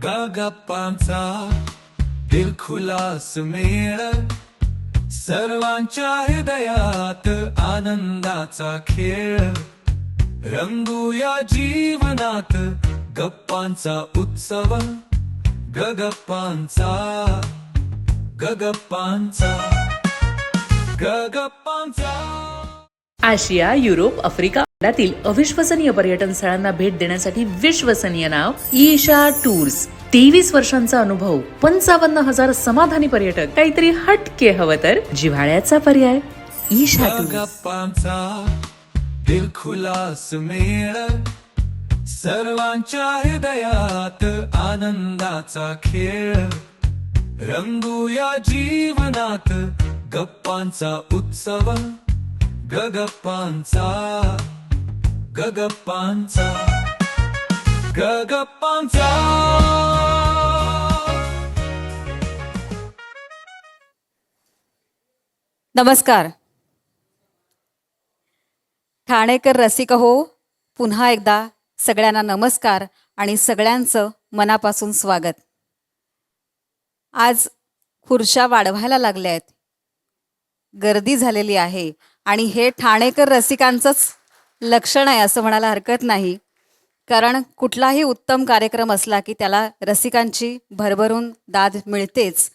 गप्पांचा दिलखुलास मेळ, सर्वांच्या हृदयात आनंदाचा खेळ. रंगूया जीवनात गप्पांचा उत्सव, गप्पांचा, गप्पांचा, गप्पांचा. आशिया, युरोप, आफ्रिका खंडातील अविश्वसनीय पर्यटन स्थळांना भेट देण्यासाठी विश्वसनीय नाव ईशा टूर्स. 23 वर्षांचा अनुभव, 55,000 समाधानी पर्यटक. काहीतरी हटके हवं तर जिव्हाळ्याचा पर्याय ईशा टूर्स. गप्पांचा दिलखुलास मेळ, सर्वांच्या हृदयात आनंदाचा खेळ. रंगूया जीवनात गप्पांचा उत्सव, गप्पांचा, गप्पांचा, गप्पांचा. नमस्कार. ठाणेकर रसिक हो, पुन्हा एकदा सगळ्यांना नमस्कार आणि सगळ्यांचं मनापासून स्वागत. आज खुर्च्या वाढवायला लागल्या आहेत, गर्दी झालेली आहे आणि हे ठाणेकर रसिकांचंच लक्षण आहे असं म्हणायला हरकत नाही. कारण कुठलाही उत्तम कार्यक्रम असला की त्याला रसिकांची भरभरून दाद मिळतेच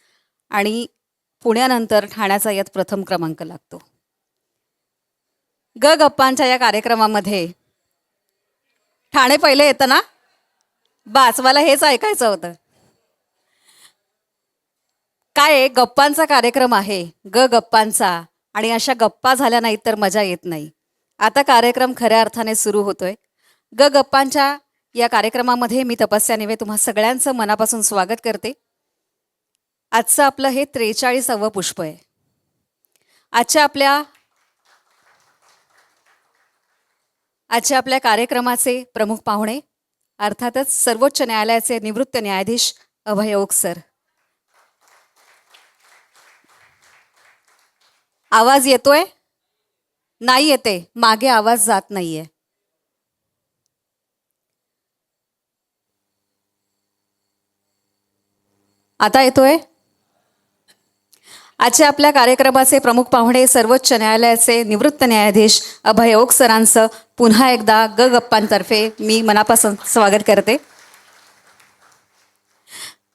आणि पुण्यानंतर ठाण्याचा यात प्रथम क्रमांक लागतो. गप्पांच्या या कार्यक्रमामध्ये ठाणे पहिले येतं ना? बास, मला हेच ऐकायचं होतं. काय आहे, गप्पांचा कार्यक्रम आहे, गप्पांचा, आणि अशा गप्पा झाल्या नाहीत तर मजा येत नाही. आता कार्यक्रम खऱ्या अर्थाने सुरू होतोय. गप्पांच्या या कार्यक्रमामध्ये मी तपस्या निवे तुम्हा सगळ्यांचं मनापासून स्वागत करते. आजचं आपलं हे 43वे पुष्प आहे. आजच्या आपल्या कार्यक्रमाचे प्रमुख पाहुणे अर्थातच सर्वोच्च न्यायालयाचे निवृत्त न्यायाधीश अभय ओक सर. आवाज येतोय? नाही येते, मागे आवाज जात नाहीये. आता येतोय? आजच्या आपल्या कार्यक्रमाचे प्रमुख पाहुणे सर्वोच्च न्यायालयाचे निवृत्त न्यायाधीश अभय ओक सरांचं पुन्हा एकदा गप्पांतर्फे मी मनापासून स्वागत करते.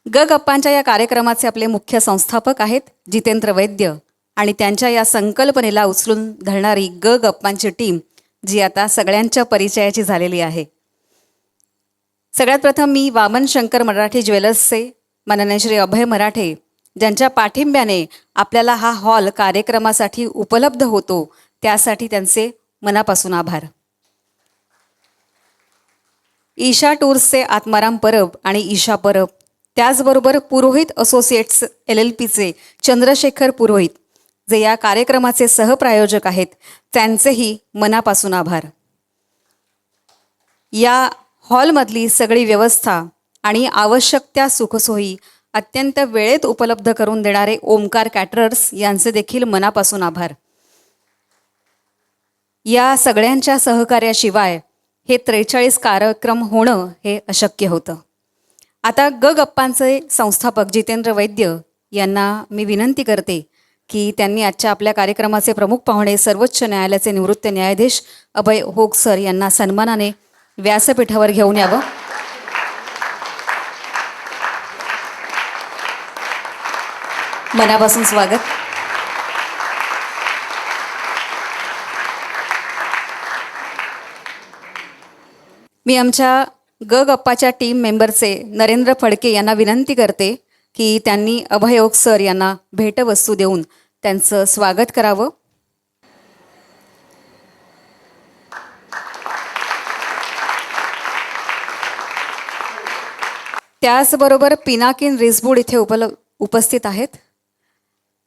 गप्पांच्या या कार्यक्रमाचे आपले मुख्य संस्थापक आहेत जितेंद्र वैद्य आणि त्यांच्या या संकल्पनेला उचलून धरणारी गप्पांची टीम जी आता सगळ्यांच्या परिचयाची झालेली आहे. सगळ्यात प्रथम मी वामन शंकर मराठी ज्वेलर्सचे माननीय श्री अभय मराठे, ज्यांच्या पाठिंब्याने आपल्याला हा हॉल कार्यक्रमासाठी उपलब्ध होतो, त्यासाठी त्यांचे मनापासून आभार. ईशा टूर्सचे आत्माराम परब आणि ईशा परब, त्याचबरोबर पुरोहित असोसिएट्स LLPचे चंद्रशेखर पुरोहित, जे या कार्यक्रमाचे सहप्रायोजक आहेत, त्यांचेही मनापासून आभार. या हॉलमधली सगळी व्यवस्था आणि आवश्यक त्या सुखसोयी अत्यंत वेळेत उपलब्ध करून देणारे ओमकार कॅटरर्स यांचे देखील मनापासून आभार. या सगळ्यांच्या सहकार्याशिवाय हे 43 कार्यक्रम होणं हे अशक्य होतं. आता गप्पांचे संस्थापक जितेंद्र वैद्य यांना मी विनंती करते की त्यांनी आजच्या आपल्या कार्यक्रमाचे प्रमुख पाहुणे सर्वोच्च न्यायालयाचे निवृत्त न्यायाधीश अभय ओक सर यांना सन्मानाने व्यासपीठावर घेऊन यावं. मनापासून स्वागत. मी आमच्या गप्पाच्या टीम मेंबरचे नरेंद्र फडके यांना विनंती करते की त्यांनी अभय ओक सर यांना भेटवस्तू देऊन त्यांचं स्वागत करावं. त्याचबरोबर पिनाकिन रिसबूड इथे उपस्थित आहेत,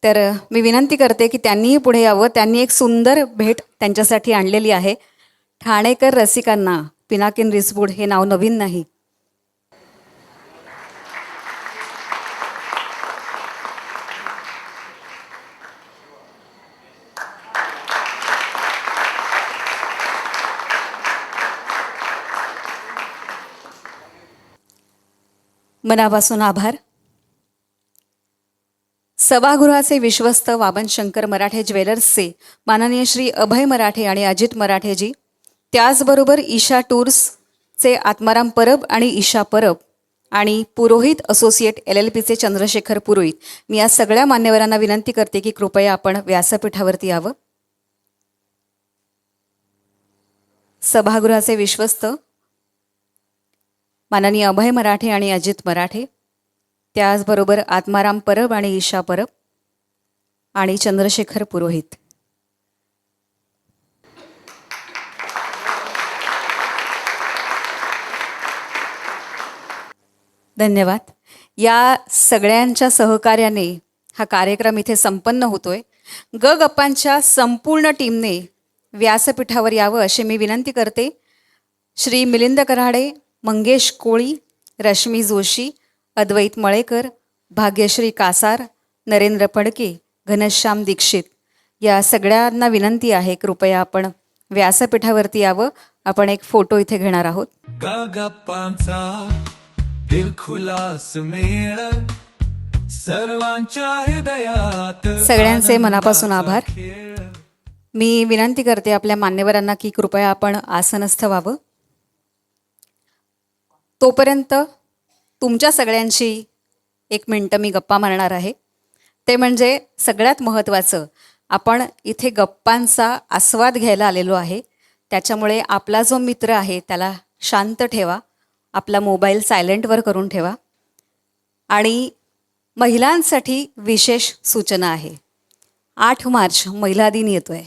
तर मी विनंती करते की त्यांनीही पुढे यावं. त्यांनी एक सुंदर भेट त्यांच्यासाठी आणलेली आहे. ठाणेकर रसिकांना पिनाकिन रिसबूड हे नाव नवीन नाही. मनापासून आभार. सभागृहाचे विश्वस्त वामन शंकर मराठे ज्वेलर्सचे माननीय श्री अभय मराठे आणि अजित मराठेजी, त्याचबरोबर ईशा टूर्सचे आत्माराम परब आणि ईशा परब आणि पुरोहित असोसिएट LLPचे चंद्रशेखर पुरोहित, मी या सगळ्या मान्यवरांना विनंती करते की कृपया आपण व्यासपीठावरती यावं. सभागृहाचे विश्वस्त माननीय अभय मराठे आणि अजित मराठे, त्याचबरोबर आत्माराम परब आणि ईशा परब आणि चंद्रशेखर पुरोहित. धन्यवाद. या सगळ्यांच्या सहकार्याने हा कार्यक्रम इथे संपन्न होतोय. गप्पांच्या संपूर्ण टीमने व्यासपीठावर यावं अशी मी विनंती करते. श्री मिलिंद कराडे, मंगेश कोळी, रश्मी जोशी, अद्वैत मळेकर, भाग्यश्री कासार, नरेंद्र फडके, घनश्याम दीक्षित, या सगळ्यांना विनंती आहे कृपया आपण व्यासपीठावरती यावं. आपण एक फोटो इथे घेणार आहोत. गप्पांचा दिलखुलास मेळ, सर्वांच्या हृदयात सगळ्यांचे मनापासून आभार. आनंदाचा खेळ. मी विनंती करते आपल्या मान्यवरांना की कृपया आपण आसनस्थ व्हावं. तोपर्यंत तुमच्या सगळ्यांशी 1 मिनटं मी गप्पा मारणार आहे. ते म्हणजे सगळ्यात महत्त्वाचं, आपण इथे गप्पांचा आस्वाद घ्यायला आलेलो आहे. त्याच्यामुळे आपला जो मित्र आहे त्याला शांत ठेवा, आपला मोबाईल सायलेंटवर करून ठेवा. आणि महिलांसाठी विशेष सूचना आहे. 8 मार्च महिला दिन येतो आहे.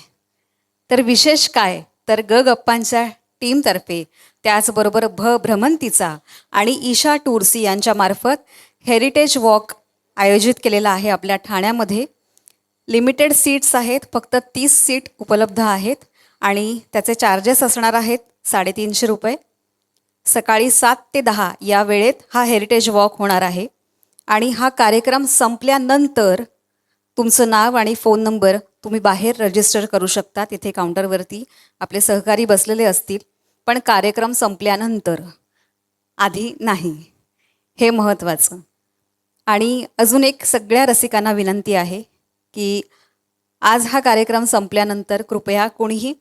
तर विशेष काय तर गप्पांच्या टीमतर्फे, त्याचबरोबर भ्रमंतीचा आणि ईशा टूर्स यांच्यामार्फत हेरिटेज वॉक आयोजित केलेला आहे आपल्या ठाण्यामध्ये. लिमिटेड सीट्स आहेत, फक्त 30 सीट उपलब्ध आहेत आणि त्याचे चार्जेस असणार आहेत 350 रुपये. सकाळी 7 ते 10 या वेळेत हा हेरिटेज वॉक होणार आहे. आणि हा कार्यक्रम संपल्यानंतर तुमचं नाव आणि फोन नंबर तुम्ही बाहेर रजिस्टर करू शकता. तिथे काउंटरवरती आपले सहकारी बसलेले असतील. पण कार्यक्रम संपल्यानंतर, आधी नाही, हे महत्त्वाचं. आणि अजून एक सगळ्या रसिकांना विनंती आहे की आज हा कार्यक्रम संपल्यानंतर कृपया कोणीही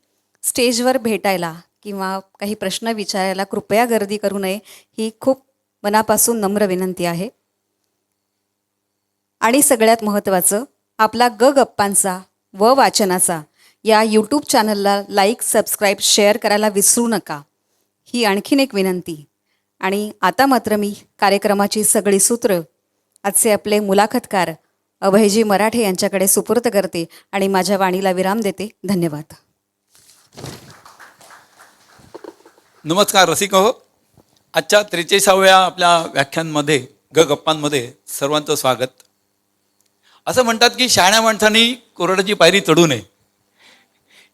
स्टेजवर भेटायला किंवा काही प्रश्न विचारायला कृपया गर्दी करू नये, ही खूप मनापासून नम्र विनंती आहे. आणि सगळ्यात महत्त्वाचं, आपला गप्पांचा व वाचनाचा या यूट्यूब चॅनलला लाईक, सबस्क्राईब, शेअर करायला विसरू नका, ही आणखीन एक विनंती. आणि आता मात्र मी कार्यक्रमाची सगळी सूत्र आजचे आपले मुलाखतकार अभयजी मराठे यांच्याकडे सुपूर्द करते आणि माझ्या वाणीला विराम देते. धन्यवाद. नमस्कार रसिक हो. आजच्या 43व्या आपल्या व्याख्यानमध्ये गप्पांमध्ये सर्वांचं स्वागत. असं म्हणतात की शहाण्या माणसांनी कोर्टाची पायरी चढू नये.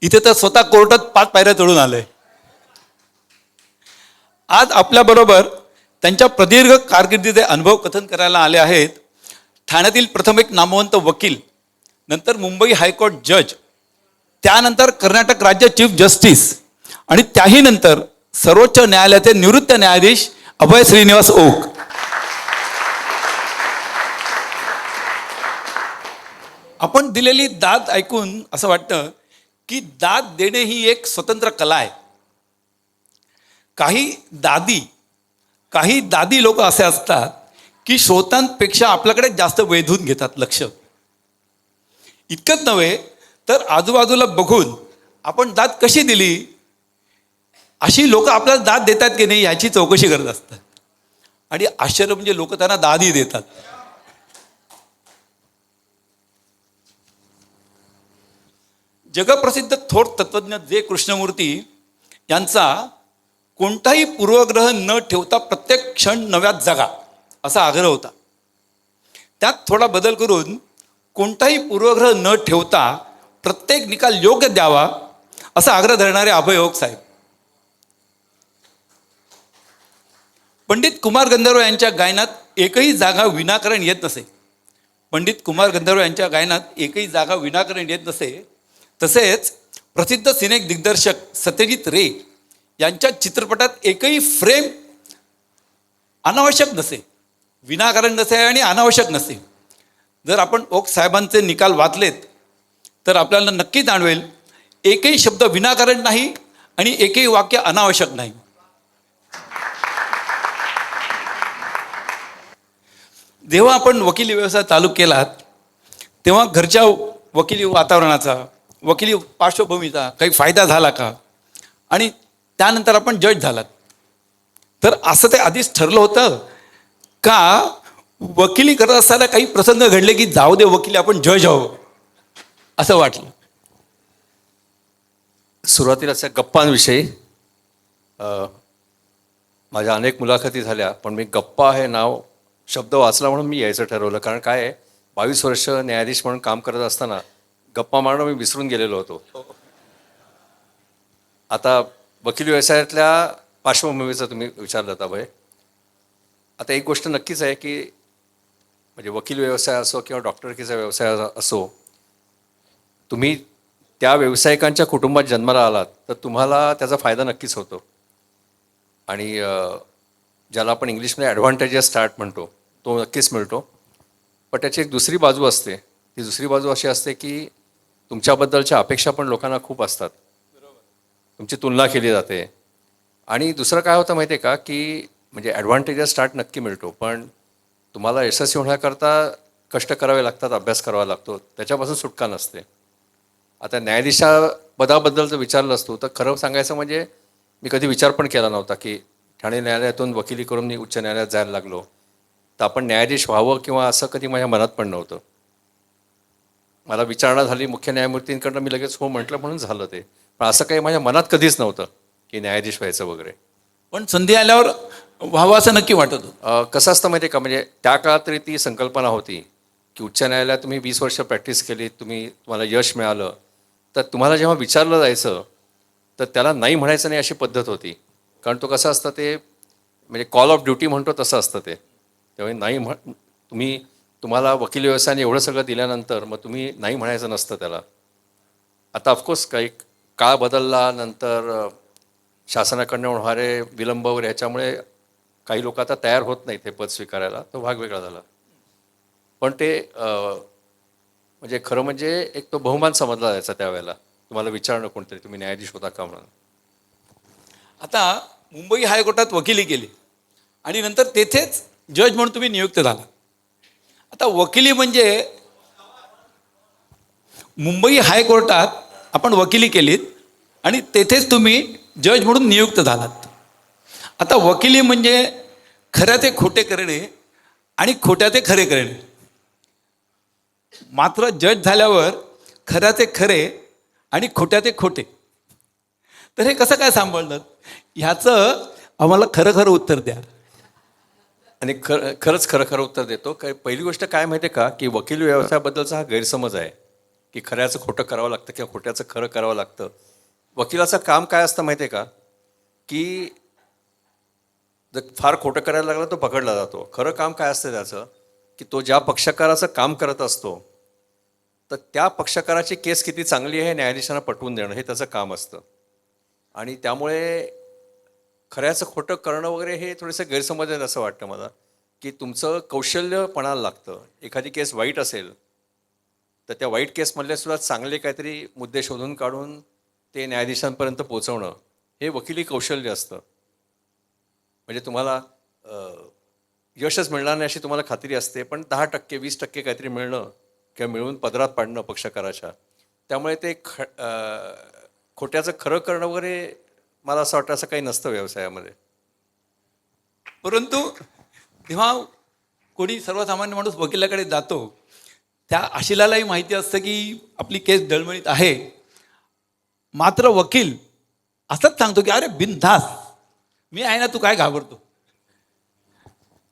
इथे तर स्वतः कोर्टात 5 पायऱ्या चढून आलंय. आज आपल्याबरोबर त्यांच्या प्रदीर्घ कारकिर्दीचे अनुभव कथन करायला आले आहेत ठाण्यातील प्रथम एक नामवंत वकील, नंतर मुंबई हायकोर्ट जज, त्यानंतर कर्नाटक राज्य चीफ जस्टिस आणि त्याही नंतर सर्वोच्च न्यायालयाचे निवृत्त न्यायाधीश अभय श्रीनिवास ओक. आपण दिलेली दाद ऐकून असं वाटतं की दाद देणे ही एक स्वतंत्र कला आहे. काही दादी लोक असे असतात की श्रोतांपेक्षा आपल्याकडे जास्त वेधून घेतात लक्ष. इतकंच नव्हे तर आजूबाजूला बघून आपण दाद कशी दिली, अशी लोक आपल्याला दाद देतात की नाही याची चौकशी करत असतात. आणि आश्चर्य म्हणजे लोक त्यांना दादही देतात. जगप्रसिद्ध थोर तत्वज्ञ जे कृष्णमूर्ती यांचा कोणताही पूर्वग्रह न ठेवता प्रत्येक क्षण नव्यात जगा असा आग्रह होता. त्यात थोडा बदल करून कोणताही पूर्वग्रह न ठेवता प्रत्येक निकाल योग्य द्यावा असा आग्रह धरणारे अभय ओक साहेब. पंडित कुमार गंधर्व यांच्या गायनात एकही जागा विनाकारण येत नसे. पंडित कुमार गंधर्व यांच्या गायनात एकही जागा विनाकारण येत नसे. तसेच प्रसिद्ध सिने दिग्दर्शक सत्यजित रे यांच्या चित्रपटात एकही फ्रेम अनावश्यक नसे. विनाकारण नसे आणि अनावश्यक नसे. जर आपण ओक साहेबांचे निकाल वाचलेत तर आपल्याला नक्की जाणवेल एकही शब्द विनाकारण नाही आणि एकही वाक्य अनावश्यक नाही. जेव्हा आपण वकिली व्यवसाय चालू केलात तेव्हा घरच्या वकिली वातावरणाचा, वकिली पार्श्वभूमीचा काही फायदा झाला का? आणि त्यानंतर आपण जज झालात, तर असं ते आधीच ठरलं होतं का वकिली करत असताना काही प्रसंग घडले की जाऊ दे वकिली, आपण जज आहो असं वाटलं? सुरुवातीलाच्या गप्पांविषयी माझ्या अनेक मुलाखती झाल्या, पण मी गप्पा हे नाव शब्द वाचला म्हणून मी यायचं ठरवलं. कारण काय आहे, 22 वर्ष न्यायाधीश म्हणून काम करत असताना गप्पा मारणं मी विसरून गेलेलो होतो. आता वकिली व्यवसायातल्या पार्श्वभूमीचा तुम्ही विचारलं होता भय. आता एक गोष्ट नक्कीच आहे की म्हणजे वकील व्यवसाय असो किंवा डॉक्टरकीचा व्यवसाय असो, तुम्ही त्या व्यावसायिकांच्या कुटुंबात जन्माला आलात तर तुम्हाला त्याचा फायदा नक्कीच होतो. आणि ज्याला आपण इंग्लिशमध्ये ॲडव्हान्टेजेस स्टार्ट म्हणतो तो नक्कीच मिळतो. पण त्याची एक दुसरी बाजू असते. ती दुसरी बाजू अशी असते की तुमच्याबद्दलच्या अपेक्षा पण लोकांना खूप असतात, तुमची तुलना केली जाते. आणि दुसरं काय होतं माहिती आहे का, की म्हणजे ॲडव्हान्टेजेस स्टार्ट नक्की मिळतो, पण तुम्हाला यशस्वी होण्याकरता कष्ट करावे लागतात, अभ्यास करावा लागतो, त्याच्यापासून सुटका नसते. आता न्यायाधीशापदाबद्दल जर विचारलं असतो तर खरं सांगायचं म्हणजे मी कधी विचार पण केला नव्हता की ठाणे न्यायालयातून वकिली करून मी उच्च न्यायालयात जायला लागलो तर आपण न्यायाधीश व्हावं किंवा असं कधी माझ्या मनात पण नव्हतं. मला विचारणा झाली मुख्य न्यायमूर्तींकडनं, मी लगेच हो म्हटलं म्हणून झालं ते. पण असं काही माझ्या मनात कधीच नव्हतं की न्यायाधीश व्हायचं वगैरे. पण संधी आल्यावर व्हावं असं नक्की वाटत होतं. कसं असतं माहिती आहे का, म्हणजे त्या काळात तरी ती संकल्पना होती की उच्च न्यायालयात तुम्ही 20 वर्ष प्रॅक्टिस केली, तुम्हाला यश मिळालं, तर तुम्हाला जेव्हा विचारलं जायचं तर त्याला नाही म्हणायचं नाही अशी पद्धत होती. कारण तो कसं असतं ते म्हणजे कॉल ऑफ ड्युटी म्हणतो तसं असतं ते. त्यामुळे नाही तुम्हाला वकील व्यवसायाने एवढं सगळं दिल्यानंतर मग तुम्ही नाही म्हणायचं नसतं त्याला. आता ऑफकोर्स काही काळ बदलला, नंतर शासनाकडनं होणारे विलंब वगैरे ह्याच्यामुळे काही लोक आता तयार होत नाहीत हे पद स्वीकारायला, तो भाग वेगळा झाला. पण ते म्हणजे खरं म्हणजे एक तो बहुमान समजला जायचा त्यावेळेला, तुम्हाला विचारणं कोणतरी तुम्ही न्यायाधीश होता का म्हणून. आता मुंबई हायकोर्टात वकिली केली आणि नंतर तेथेच जज म्हणून तुम्ही नियुक्त झाला. आता वकिली म्हणजे मुंबई हायकोर्टात आपण वकिली केलीत आणि तेथेच तुम्ही जज म्हणून नियुक्त झालात. आता वकिली म्हणजे खऱ्याचे खोटे करणे आणि खोट्याचे खरे करणे. मात्र जज झाल्यावर खऱ्याचे खरे आणि खोट्याचे खोटे, तर हे कसं काय सांभाळलं? ह्याचं आम्हाला खरं खरं उत्तर द्या. आणि खरंच खरं उत्तर देतो. काय पहिली गोष्ट काय माहिती आहे का, की वकील व्यवसायाबद्दलचा हा गैरसमज आहे की खऱ्याचं खोटं करावं लागतं किंवा खोट्याचं खरं करावं लागतं. वकिलाचं काम काय असतं माहिती आहे का, की जर फार खोटं करायला लागलं तो पकडला जातो. खरं काम काय असतं त्याचं, की तो ज्या पक्षकाराचं काम करत असतो तर त्या पक्षकाराची केस किती चांगली आहे हे न्यायाधीशांना पटवून देणं हे त्याचं काम असतं. आणि त्यामुळे खऱ्याचं खोटं करणं वगैरे हे थोडेसे गैरसमज आहेत असं वाटतं मला, की तुमचं कौशल्य पणाला लागतं. एखादी केस वाईट असेल तर त्या वाईट केसमधले सुद्धा चांगले काहीतरी मुद्दे शोधून काढून ते न्यायाधीशांपर्यंत पोचवणं हे वकिली कौशल्य असतं. म्हणजे तुम्हाला यशच मिळणार नाही अशी तुम्हाला खात्री असते, पण 10% 20% काहीतरी मिळणं किंवा मिळवून पदरात पाडणं पक्षकाराच्या. त्यामुळे ते खोट्याचं खरं करणं वगैरे मला असं वाटतं असं काही नसतं व्यवसायामध्ये. परंतु तेव्हा कोणी सर्वसामान्य माणूस वकिलाकडे जातो, त्या आशिलालाही माहिती असतं की आपली केस डळमळीत आहे, मात्र वकील असंच सांगतो की अरे बिनधास मी आहे ना, तू काय घाबरतो.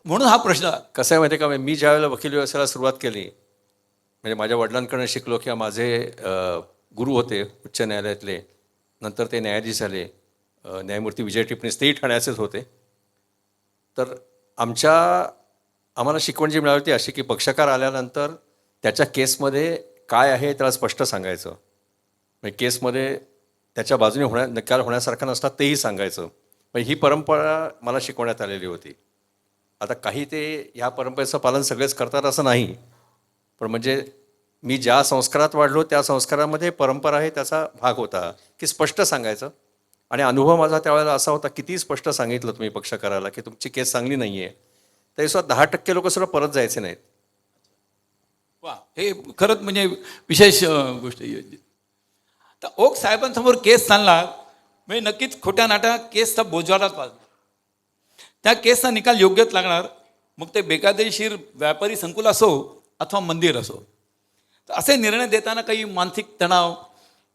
म्हणून हा प्रश्न कसं आहे माहिती आहे का, मी ज्या वेळेला वकील व्यवसायाला सुरुवात केली, म्हणजे माझ्या वडिलांकडनं शिकलो किंवा माझे गुरु होते उच्च न्यायालयातले, नंतर ते न्यायाधीश झाले, न्यायमूर्ती विजय टिपणीस, तेही ठाण्याचेच होते. तर आम्हाला शिकवण जी मिळाली होती अशी की पक्षकार आल्यानंतर त्याच्या केसमध्ये काय आहे त्याला स्पष्ट सांगायचं. म्हणजे केसमध्ये त्याच्या बाजूने निकाल होण्यासारखा नसला तेही सांगायचं. म्हणजे ही परंपरा मला शिकवण्यात आलेली होती. आता काही ते ह्या परंपरेचं पालन सगळेच करतात असं नाही, पण म्हणजे मी ज्या संस्कारात वाढलो त्या संस्कारामध्ये परंपरा आहे त्याचा भाग होता की स्पष्ट सांगायचं. आणि अनुभव माझा त्यावेळेला असा होता, किती स्पष्ट सांगितलं तुम्ही पक्ष करायला की तुमची केस चांगली नाही आहे, तरीसुद्धा 10% लोक सुद्धा परत जायचे नाहीत. वा, हे खरंच म्हणजे विशेष गोष्ट आहे. तर ओक साहेबांसमोर केस चालला म्हणजे नक्कीच खोट्या नाट्या केसचा बोजवाराच पाजला. त्या केसचा निकाल योग्यच लागणार, मग ते बेकायदेशीर व्यापारी संकुल असो अथवा मंदिर असो. तर असे निर्णय देताना काही मानसिक तणाव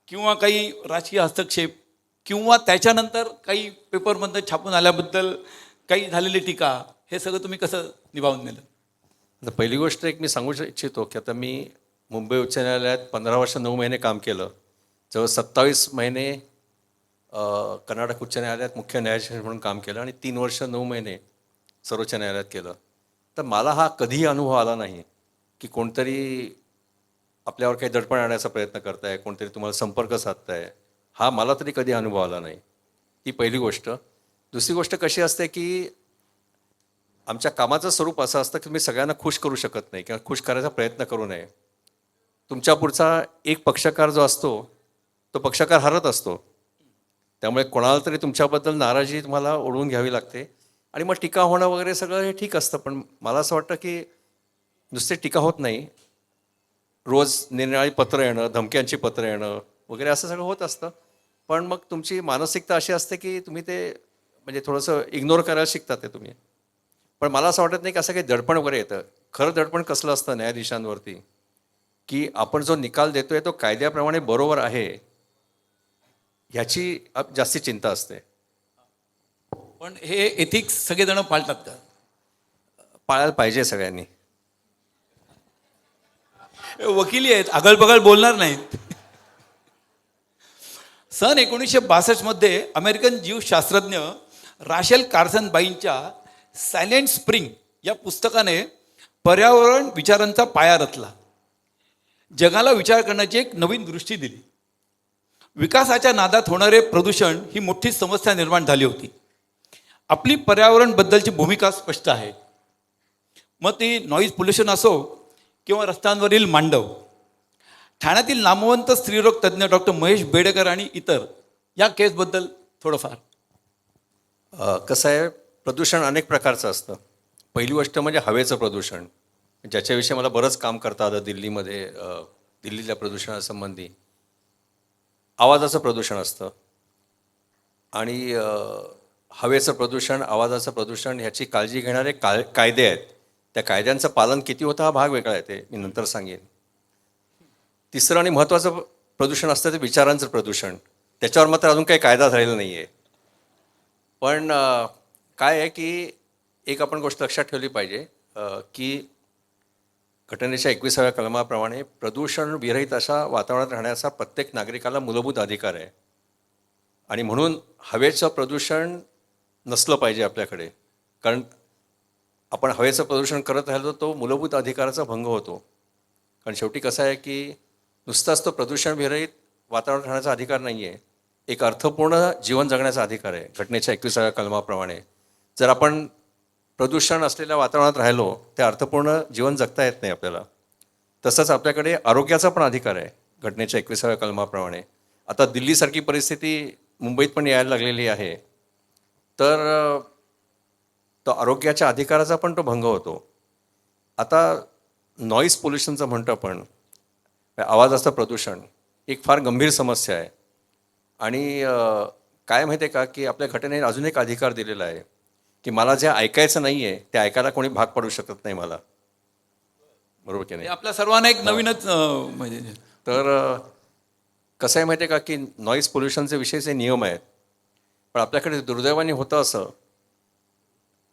किंवा काही राजकीय हस्तक्षेप किंवा त्याच्यानंतर काही पेपरमध्ये छापून आल्याबद्दल काही झालेली टीका, हे सगळं तुम्ही कसं निभावून नेलं? आता पहिली गोष्ट एक मी सांगू इच्छितो की आता मी मुंबई उच्च न्यायालयात 15 वर्ष 9 महिने काम केलं. जवळ 27 महिने कर्नाटक उच्च न्यायालयात मुख्य न्यायाधीश म्हणून काम केलं आणि 3 वर्ष 9 महिने सर्वोच्च न्यायालयात केलं. तर मला हा कधीही अनुभव आला नाही की कोणतरी आपल्यावर काही दडपण आणण्याचा प्रयत्न करताय, कोणतरी तुम्हाला संपर्क साधताय. हा मला तरी कधी अनुभव आला नाही. ती पहिली गोष्ट. दुसरी गोष्ट कशी असते की आमच्या कामाचं स्वरूप असं असतं की तुम्ही सगळ्यांना खुश करू शकत नाही किंवा खुश करायचा प्रयत्न करू नये. तुमच्या पुढचा एक पक्षकार जो असतो तो पक्षकार हरत असतो, त्यामुळे कोणाला तरी तुमच्याबद्दल नाराजी तुम्हाला ओढवून घ्यावी लागते आणि मग टीका होणं वगैरे सगळं हे ठीक असतं. पण मला असं वाटतं की नुसते टीका होत नाही, रोज निरनिराळी पत्र येणं, धमक्यांची पत्र येणं वगैरे असं सगळं होत असतं. पण मग तुमची मानसिकता अशी असते की तुम्ही ते म्हणजे थोडंसं इग्नोर करायला शिकतात ते तुम्ही. पण मला असं वाटत नाही की असं काही दडपण वगैरे येतं. खरं दडपण कसलं असतं न्यायाधीशांवरती की आपण जो निकाल देतोय तो कायद्याप्रमाणे बरोबर आहे ह्याची जास्ती चिंता असते. पण हे एथिक्स सगळेजण पाळतात का? पाळायला पाहिजे सगळ्यांनी. वकिली आहेत, अगलबगल बोलणार नाहीत. सन 1962 मध्ये अमेरिकन जीवशास्त्रज्ञ राशेल कार्सन बाईंच्या सायलेंट स्प्रिंग या पुस्तकाने पर्यावरण विचारांचा पाया रचला. जगाला विचार करण्याची एक नवीन दृष्टी दिली. विकासाच्या नादात होणारे प्रदूषण ही मोठी समस्या निर्माण झाली होती. आपली पर्यावरणबद्दलची भूमिका स्पष्ट आहे, मग ती नॉईज पोल्युशन असो किंवा रस्त्यांवरील मांडव. ठाण्यातील नामवंत स्त्रीरोग तज्ज्ञ डॉक्टर महेश बेडेकर आणि इतर या केसबद्दल थोडंफार. कसं आहे, प्रदूषण अनेक प्रकारचं असतं. पहिली गोष्ट म्हणजे हवेचं प्रदूषण, ज्याच्याविषयी मला बरंच काम करता आलं दिल्लीमध्ये. दिल्लीतल्या प्रदूषणासंबंधी आवाजाचं प्रदूषण असतं आणि हवेचं प्रदूषण, आवाजाचं प्रदूषण ह्याची काळजी घेणारे कायदे आहेत. त्या कायद्यांचं पालन किती होतं हा भाग वेगळा आहे, ते मी नंतर सांगेन. तिसरं आणि महत्त्वाचं प्रदूषण असतं ते विचारांचं प्रदूषण. त्याच्यावर मात्र अजून काही कायदा झालेला नाही आहे. पण काय आहे की एक आपण गोष्ट लक्षात ठेवली पाहिजे की घटनेच्या 21व्या कलमाप्रमाणे प्रदूषण विरहित अशा वातावरणात राहण्याचा प्रत्येक नागरिकाला मूलभूत अधिकार आहे. आणि म्हणून हवेचं प्रदूषण नसलं पाहिजे आपल्याकडे, कारण आपण हवेचं प्रदूषण करत राहिलो तो मूलभूत अधिकाराचा भंग होतो. कारण शेवटी कसं आहे की नुसताच तो प्रदूषण विरहित वातावरणात राहण्याचा अधिकार नाही आहे, एक अर्थपूर्ण जीवन जगण्याचा अधिकार आहे घटनेच्या 21व्या कलमाप्रमाणे. जर आपण प्रदूषण असलेल्या वातावरणात राहिलो ते अर्थपूर्ण जीवन जगता येत नाही आपल्याला. तसंच आपल्याकडे आरोग्याचा पण अधिकार आहे घटनेच्या 21व्या कलमाप्रमाणे. आता दिल्लीसारखी परिस्थिती मुंबईत पण यायला लागलेली आहे, तर तो आरोग्याच्या अधिकाराचा पण तो भंग होतो. आता नॉईज पोल्युशनचं म्हणतो आपण, आवाजाचं प्रदूषण एक फार गंभीर समस्या आहे. आणि काय माहिती आहे का की आपल्या घटनेने अजून एक अधिकार दिलेला आहे की मला जे ऐकायचं नाही आहे ते ऐकायला कोणी भाग पाडू शकत नाही मला. बरोबर की नाही? आपल्या सर्वांना एक नवीनच म्हणजे. तर कसं आहे माहिती आहे का की नॉईज पोल्युशनचे विषयीचे नियम आहेत, पण आपल्याकडे दुर्दैवाने होतं असं.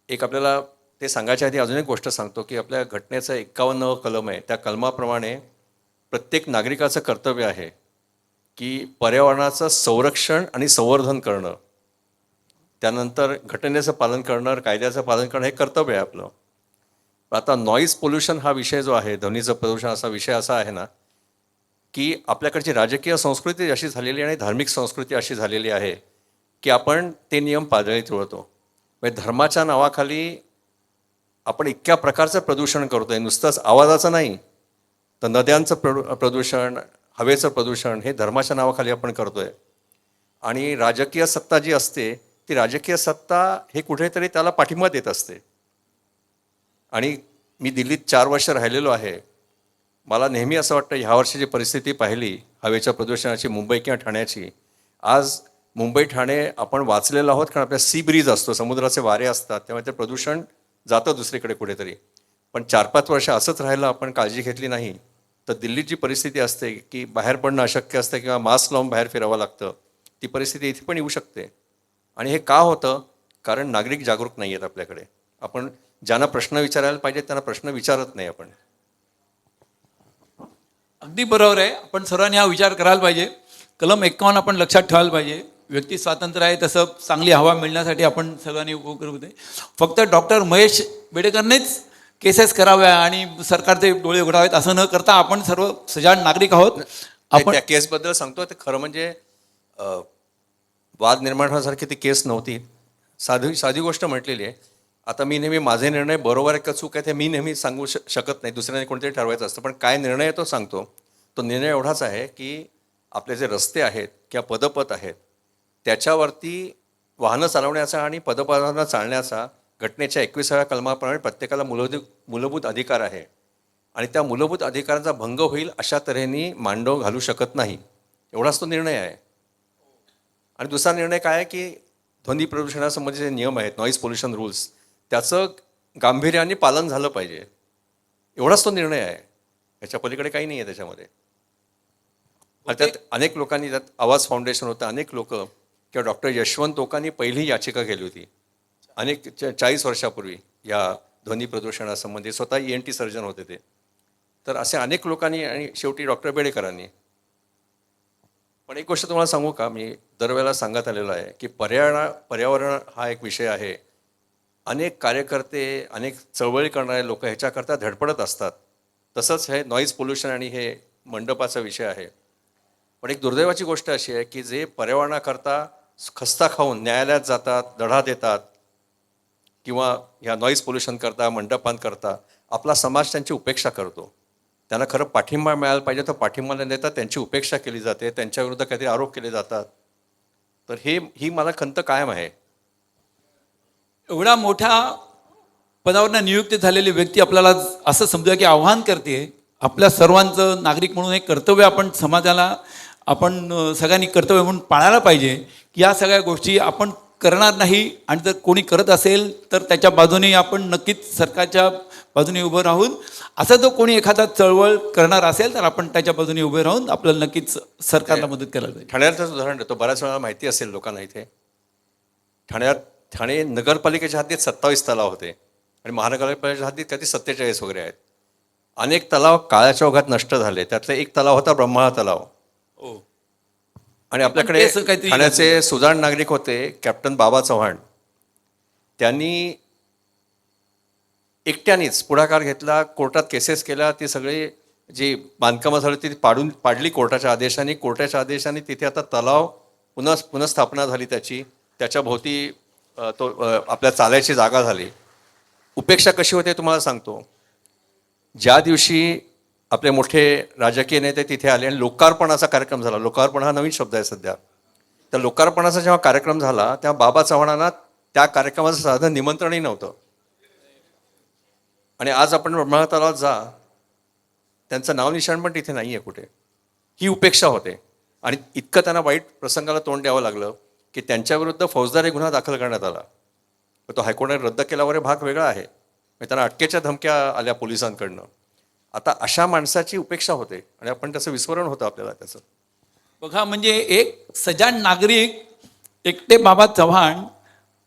एक आपल्याला ते सांगायच्या आधी अजून एक गोष्ट सांगतो की आपल्या घटनेचं 51वं कलम आहे, त्या कलमाप्रमाणे प्रत्येक नागरिकाचं कर्तव्य आहे की पर्यावरणाचं संरक्षण आणि संवर्धन करणं, त्यानंतर घटनेचं पालन करणं, कायद्याचं पालन करणं हे कर्तव्य आहे आपलं. आता नॉईज पोल्युशन हा विषय जो आहे, ध्वनीचं प्रदूषण असा विषय असा आहे ना की आपल्याकडची राजकीय संस्कृती अशी झालेली आणि धार्मिक संस्कृती अशी झालेली आहे की आपण ते नियम पायदळी तुळतो. म्हणजे धर्माच्या नावाखाली आपण इतक्या प्रकारचं प्रदूषण करतोय, नुसतंच आवाजाचं नाही तर नद्यांचं प्रदूषण, हवेचं प्रदूषण हे धर्माच्या नावाखाली आपण करतोय. आणि राजकीय सत्ता जी असते ती राजकीय सत्ता हे कुठेतरी त्याला पाठिंबा देत असते. आणि मी दिल्लीत 4 वर्ष राहिलेलो आहे. मला नेहमी असं वाटतं ह्या वर्षीची परिस्थिती पाहिली हवेच्या प्रदूषणाची मुंबई किंवा ठाण्याची, आज मुंबई ठाणे आपण वाचलेलो आहोत कारण आपल्या सी ब्रीज असतो, समुद्राचे वारे असतात, त्यामुळे ते प्रदूषण जातं दुसरीकडे कुठेतरी. पण 4-5 वर्ष असंच राहिलं, आपण काळजी घेतली नाही तर दिल्लीत जी परिस्थिती असते की बाहेर पडणं अशक्य असतं किंवा मास्क लावून बाहेर फिरावं लागतं, ती परिस्थिती इथे पण येऊ शकते. आणि हे का होतं? कारण नागरिक जागरूक नाही आहेत आपल्याकडे. आपण ज्यांना प्रश्न विचारायला पाहिजे त्यांना प्रश्न विचारत नाही आपण. अगदी बरोबर आहे. आपण सर्वांनी हा विचार करायला पाहिजे. कलम 51 आपण लक्षात ठेवायला पाहिजे. व्यक्ती स्वातंत्र्य आहे, तसं चांगली हवा मिळण्यासाठी आपण सर्वांनी उपक्रम आहे. फक्त डॉक्टर महेश बेडेकरनेच केसेस कराव्या आणि सरकारचे डोळे उघडावेत असं न करता आपण सर्व सजाग नागरिक आहोत. आपण त्या केसबद्दल सांगतो, ते खरं म्हणजे वाद निर्माण होण्यासारखी ती केस नव्हती. साधी गोष्ट म्हटलेली आहे. आता मी नेहमी माझे निर्णय बरोबर आहे का चूक आहे ते मी नेहमी सांगू शकत नाही, दुसऱ्याने कोणतरी ठरवायचं असतं. पण काय निर्णय आहे तो सांगतो. तो निर्णय एवढाच आहे की आपले जे रस्ते आहेत किंवा पदपथ आहेत त्याच्यावरती वाहनं चालवण्याचा आणि पदपथांना चालण्याचा घटनेच्या 21व्या कलमाप्रमाणे प्रत्येकाला मूलभूत अधिकार आहे. आणि त्या मूलभूत अधिकारांचा भंग होईल अशा तऱ्हेने मांडव घालू शकत नाही, एवढाच तो निर्णय आहे. आणि दुसरा निर्णय काय आहे की ध्वनी प्रदूषणासंबंधी जे नियम आहेत, नॉईज पोल्युशन रूल्स, त्याचं गांभीर्याने पालन झालं पाहिजे, एवढाच तो निर्णय आहे. याच्या पलीकडे काही नाही आहे त्याच्यामध्ये. आणि त्यात अनेक लोकांनी, त्यात आवाज फाउंडेशन होतं, अनेक लोक किंवा डॉक्टर यशवंत टोकांनी पहिली याचिका केली होती 40 वर्षापूर्वी या ध्वनी प्रदूषणासंबंधी. स्वतः ENT सर्जन होते ते. तर असे अनेक लोकांनी आणि शेवटी डॉक्टर बेडेकरांनी. पण एक गोष्ट तुम्हाला सांगू का, मी दरवेळेला सांगत आलेलो आहे की पर्यावरण हा एक विषय आहे. अनेक कार्यकर्ते, अनेक चळवळी करणारे लोक ह्याच्याकरता धडपडत असतात. तसंच हे नॉईज पोल्युशन आणि हे मंडपाचा विषय आहे. पण एक दुर्दैवाची गोष्ट अशी आहे की जे पर्यावरणाकरता खस्ता खाऊन न्यायालयात जातात, लढा देतात किंवा ह्या नॉईज पोल्युशन करता, मंडपांकरता, आपला समाज त्यांची उपेक्षा करतो. त्यांना खरं पाठिंबा मिळायला पाहिजे तर पाठिंबा न देता त्यांची उपेक्षा केली जाते, त्यांच्याविरुद्ध काहीतरी आरोप केले जातात. तर ही मला खंत कायम आहे. एवढा मोठ्या पदावर नियुक्त झालेली व्यक्ती आपल्याला असं समजा की आव्हान करते. आपल्या सर्वांचं नागरिक म्हणून एक कर्तव्य आपण समाजाला, आपण सगळ्यांनी कर्तव्य म्हणून पाळायला पाहिजे की या सगळ्या गोष्टी आपण करणार नाही. आणि जर कोणी करत असेल तर त्याच्या बाजूने आपण नक्कीच सरकारच्या बाजूने उभं राहून, असं जो कोणी एखादा चळवळ करणार असेल तर आपण त्याच्या बाजूने उभे राहून आपल्याला नक्कीच सरकारला मदत करायला पाहिजे. ठाण्याचं उदाहरण देतो, बऱ्याच वेळा माहिती असेल लोकांना. इथे ठाणे नगरपालिकेच्या हद्दीत 27 तलाव होते आणि महानगरपालिकेच्या हद्दीत काही 47 वगैरे आहेत. अनेक तलाव काळाच्या ओघात नष्ट झाले. त्यातला एक तलाव होता ब्रह्माळा तलाव. आणि आपल्याकडे ठाण्याचे सुजाण नागरिक होते कॅप्टन बाबा चव्हाण. त्यांनी एकट्यानेच पुढाकार घेतला, कोर्टात केसेस केल्या. ती सगळी जी बांधकामं झाली ती पाडली कोर्टाच्या आदेशाने. कोर्टाच्या आदेशाने तिथे आता तलाव पुनर्स्थापना झाली त्याची. त्याच्या भोवती तो आपल्या चालायची जागा झाली. उपेक्षा कशी होते तुम्हाला सांगतो. ज्या दिवशी आपले मोठे राजकीय नेते तिथे आले आणि लोकार्पणाचा कार्यक्रम झाला, लोकार्पण हा नवीन शब्द आहे सध्या, तर लोकार्पणाचा जेव्हा कार्यक्रम झाला तेव्हा बाबा चव्हाणांना त्या कार्यक्रमाचं साधं निमंत्रणही नव्हतं. आणि आज आपण ब्रह्माळा तलावात जा, त्यांचं नाव निशाण पण तिथे नाही आहे कुठे. ही उपेक्षा होते. आणि इतकं त्यांना वाईट प्रसंगाला तोंड द्यावं लागलं की त्यांच्याविरुद्ध फौजदारी गुन्हा दाखल करण्यात आला. तो हायकोर्टाने रद्द केला वगैरे भाग वेगळा आहे. त्यांना अटकेच्या धमक्या आल्या पोलिसांकडनं. आता अशा माणसाची उपेक्षा होते आणि आपण त्याचं विस्मरण होतं आपल्याला त्याचं. बघा, म्हणजे एक सजाण नागरिक एकटे बाबा चव्हाण